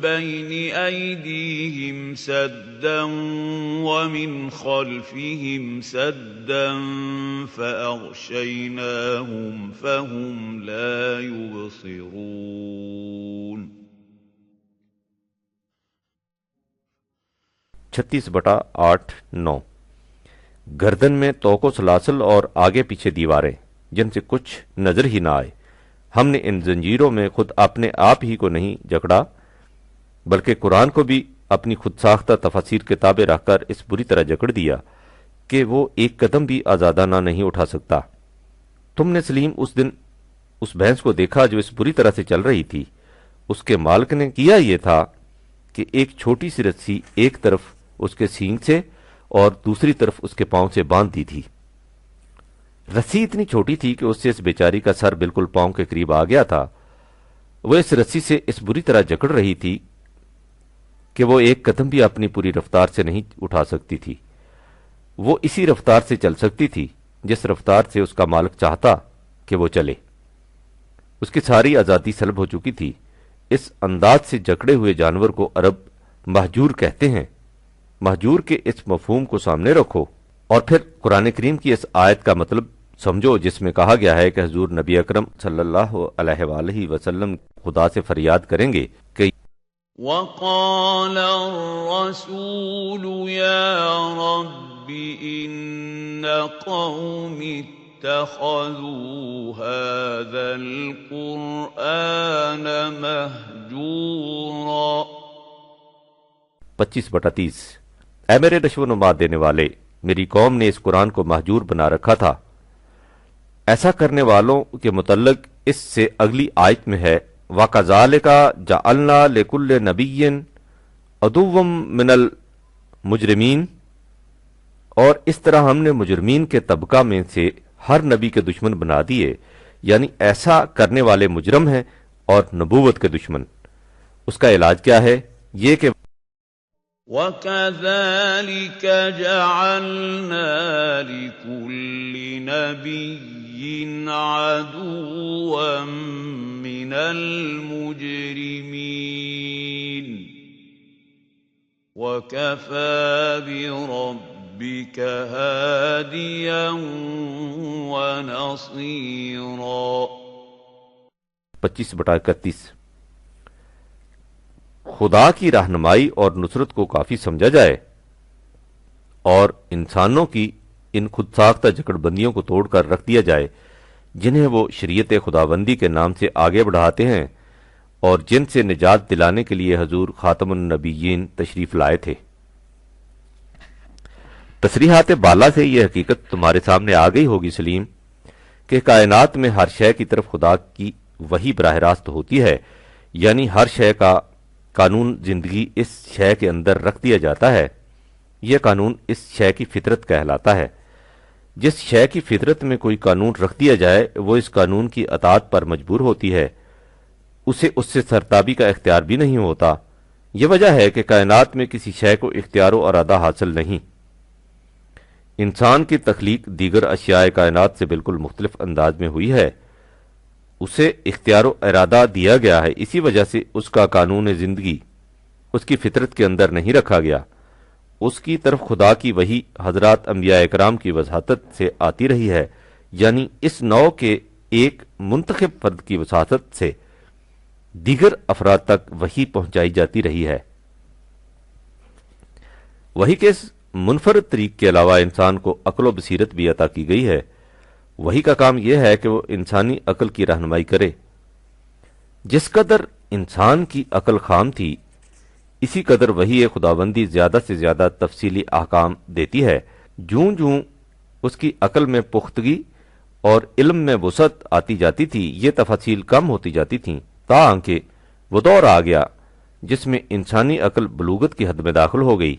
بَيْنِ أَيْدِيهِمْ سَدًّا وَمِنْ خَلْفِهِمْ سَدًّا فَأَغْشَيْنَاهُمْ فَهُمْ لَا يُبْصِرُونَ 36/8-9۔ گردن میں توق و سلاسل اور آگے پیچھے دیواریں جن سے کچھ نظر ہی نہ آئے۔ ہم نے ان زنجیروں میں خود اپنے آپ ہی کو نہیں جکڑا بلکہ قرآن کو بھی اپنی خود ساختہ تفاسیر کے تابع رکھ کر اس بری طرح جکڑ دیا کہ وہ ایک قدم بھی آزادانہ نہیں اٹھا سکتا۔ تم نے سلیم اس دن اس بھینس کو دیکھا جو اس بری طرح سے چل رہی تھی۔ اس کے مالک نے کیا یہ تھا کہ ایک چھوٹی سی رسی ایک طرف اس کے سینگ سے اور دوسری طرف اس کے پاؤں سے باندھ دی تھی۔ رسی اتنی چھوٹی تھی کہ اس سے اس بیچاری کا سر بالکل پاؤں کے قریب آ گیا تھا۔ وہ اس رسی سے اس بری طرح جکڑ رہی تھی کہ وہ ایک قدم بھی اپنی پوری رفتار سے نہیں اٹھا سکتی تھی۔ وہ اسی رفتار سے چل سکتی تھی جس رفتار سے اس کا مالک چاہتا کہ وہ چلے۔ اس کی ساری آزادی سلب ہو چکی تھی۔ اس انداز سے جکڑے ہوئے جانور کو عرب مہجور کہتے ہیں۔ مہجور کے اس مفہوم کو سامنے رکھو اور پھر قرآن کریم کی اس آیت کا مطلب سمجھو جس میں کہا گیا ہے کہ حضور نبی اکرم صلی اللہ علیہ وآلہ وسلم خدا سے فریاد کریں گے کہ وقال الرسول يا رب إن قومي اتخذوا هذا القرآن مهجورا 25/30 اے میرے نشو و نما دینے والے، میری قوم نے اس قرآن کو مہجور بنا رکھا تھا۔ ایسا کرنے والوں کے متعلق اس سے اگلی آیت میں ہے وَكَذَلِكَ جَعَلْنَا لِكُلِّ نَبِيٍّ عَدُوًّا مِنَ الْمُجْرِمِينَ، اور اس طرح ہم نے مجرمین کے طبقہ میں سے ہر نبی کے دشمن بنا دیے، یعنی ایسا کرنے والے مجرم ہیں اور نبوت کے دشمن۔ اس کا علاج کیا ہے؟ یہ کہ وَكَذَلِكَ جَعَلْنَا لِكُلِّ نَبِيٍّ عَدُوًّا مِّنَ الْمُجْرِمِينَ وَكَفَى بِرَبِّكَ هَادِيًا وَنَصِيرًا 25/31 خدا کی رہنمائی اور نصرت کو کافی سمجھا جائے اور انسانوں کی ان خود ساختہ جکڑ بندیوں کو توڑ کر رکھ دیا جائے جنہیں وہ شریعت خداوندی کے نام سے آگے بڑھاتے ہیں اور جن سے نجات دلانے کے لیے حضور خاتم النبیین تشریف لائے تھے۔ تصریحات بالا سے یہ حقیقت تمہارے سامنے آ گئی ہوگی سلیم کہ کائنات میں ہر شے کی طرف خدا کی وحی براہ راست ہوتی ہے، یعنی ہر شے کا قانون زندگی اس شے کے اندر رکھ دیا جاتا ہے۔ یہ قانون اس شے کی فطرت کہلاتا ہے۔ جس شے کی فطرت میں کوئی قانون رکھ دیا جائے وہ اس قانون کی اطاعت پر مجبور ہوتی ہے، اسے اس سے سرتابی کا اختیار بھی نہیں ہوتا۔ یہ وجہ ہے کہ کائنات میں کسی شے کو اختیار و ارادہ حاصل نہیں۔ انسان کی تخلیق دیگر اشیاء کائنات سے بالکل مختلف انداز میں ہوئی ہے۔ اسے اختیار و ارادہ دیا گیا ہے، اسی وجہ سے اس کا قانون زندگی اس کی فطرت کے اندر نہیں رکھا گیا۔ اس کی طرف خدا کی وحی حضرات انبیاء اکرام کی وساطت سے آتی رہی ہے، یعنی اس نوع کے ایک منتخب فرد کی وساطت سے دیگر افراد تک وحی پہنچائی جاتی رہی ہے۔ وحی کے اس منفرد طریق کے علاوہ انسان کو عقل و بصیرت بھی عطا کی گئی ہے۔ وحی کا کام یہ ہے کہ وہ انسانی عقل کی رہنمائی کرے۔ جس قدر انسان کی عقل خام تھی اسی قدر وحی خداوندی زیادہ سے زیادہ تفصیلی احکام دیتی ہے۔ جوں جوں اس کی عقل میں پختگی اور علم میں وسعت آتی جاتی تھی یہ تفاصیل کم ہوتی جاتی تھیں، تاکہ وہ دور آ گیا جس میں انسانی عقل بلوغت کی حد میں داخل ہو گئی۔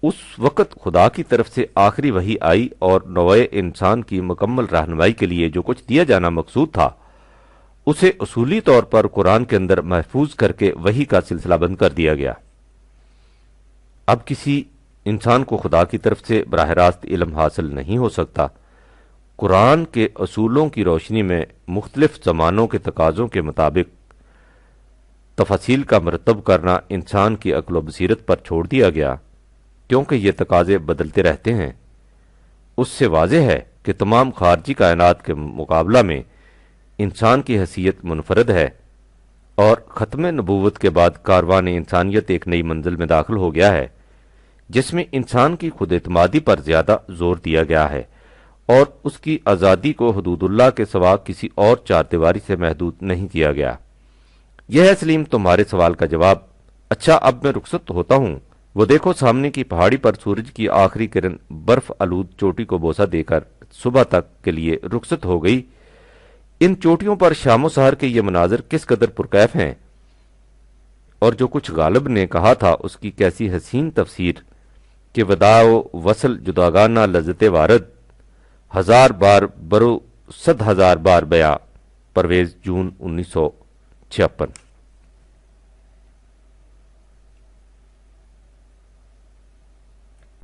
اس وقت خدا کی طرف سے آخری وحی آئی اور نوع انسان کی مکمل رہنمائی کے لیے جو کچھ دیا جانا مقصود تھا اسے اصولی طور پر قرآن کے اندر محفوظ کر کے وحی کا سلسلہ بند کر دیا گیا۔ اب کسی انسان کو خدا کی طرف سے براہ راست علم حاصل نہیں ہو سکتا۔ قرآن کے اصولوں کی روشنی میں مختلف زمانوں کے تقاضوں کے مطابق تفاصیل کا مرتب کرنا انسان کی عقل و بصیرت پر چھوڑ دیا گیا، کیونکہ یہ تقاضے بدلتے رہتے ہیں۔ اس سے واضح ہے کہ تمام خارجی کائنات کے مقابلہ میں انسان کی حیثیت منفرد ہے، اور ختم نبوت کے بعد کاروان انسانیت ایک نئی منزل میں داخل ہو گیا ہے جس میں انسان کی خود اعتمادی پر زیادہ زور دیا گیا ہے اور اس کی آزادی کو حدود اللہ کے سوا کسی اور چار دیواری سے محدود نہیں کیا گیا۔ یہ ہے سلیم تمہارے سوال کا جواب۔ اچھا اب میں رخصت ہوتا ہوں، وہ دیکھو سامنے کی پہاڑی پر سورج کی آخری کرن برف آلود چوٹی کو بوسہ دے کر صبح تک کے لیے رخصت ہو گئی۔ ان چوٹیوں پر شام و سحر کے یہ مناظر کس قدر پرکیف ہیں، اور جو کچھ غالب نے کہا تھا اس کی کیسی حسین تفسیر کہ وداع و وصل جداگانہ لذت وارد، ہزار بار برو 100,000 بار بیاں۔ پرویز، جون 1956۔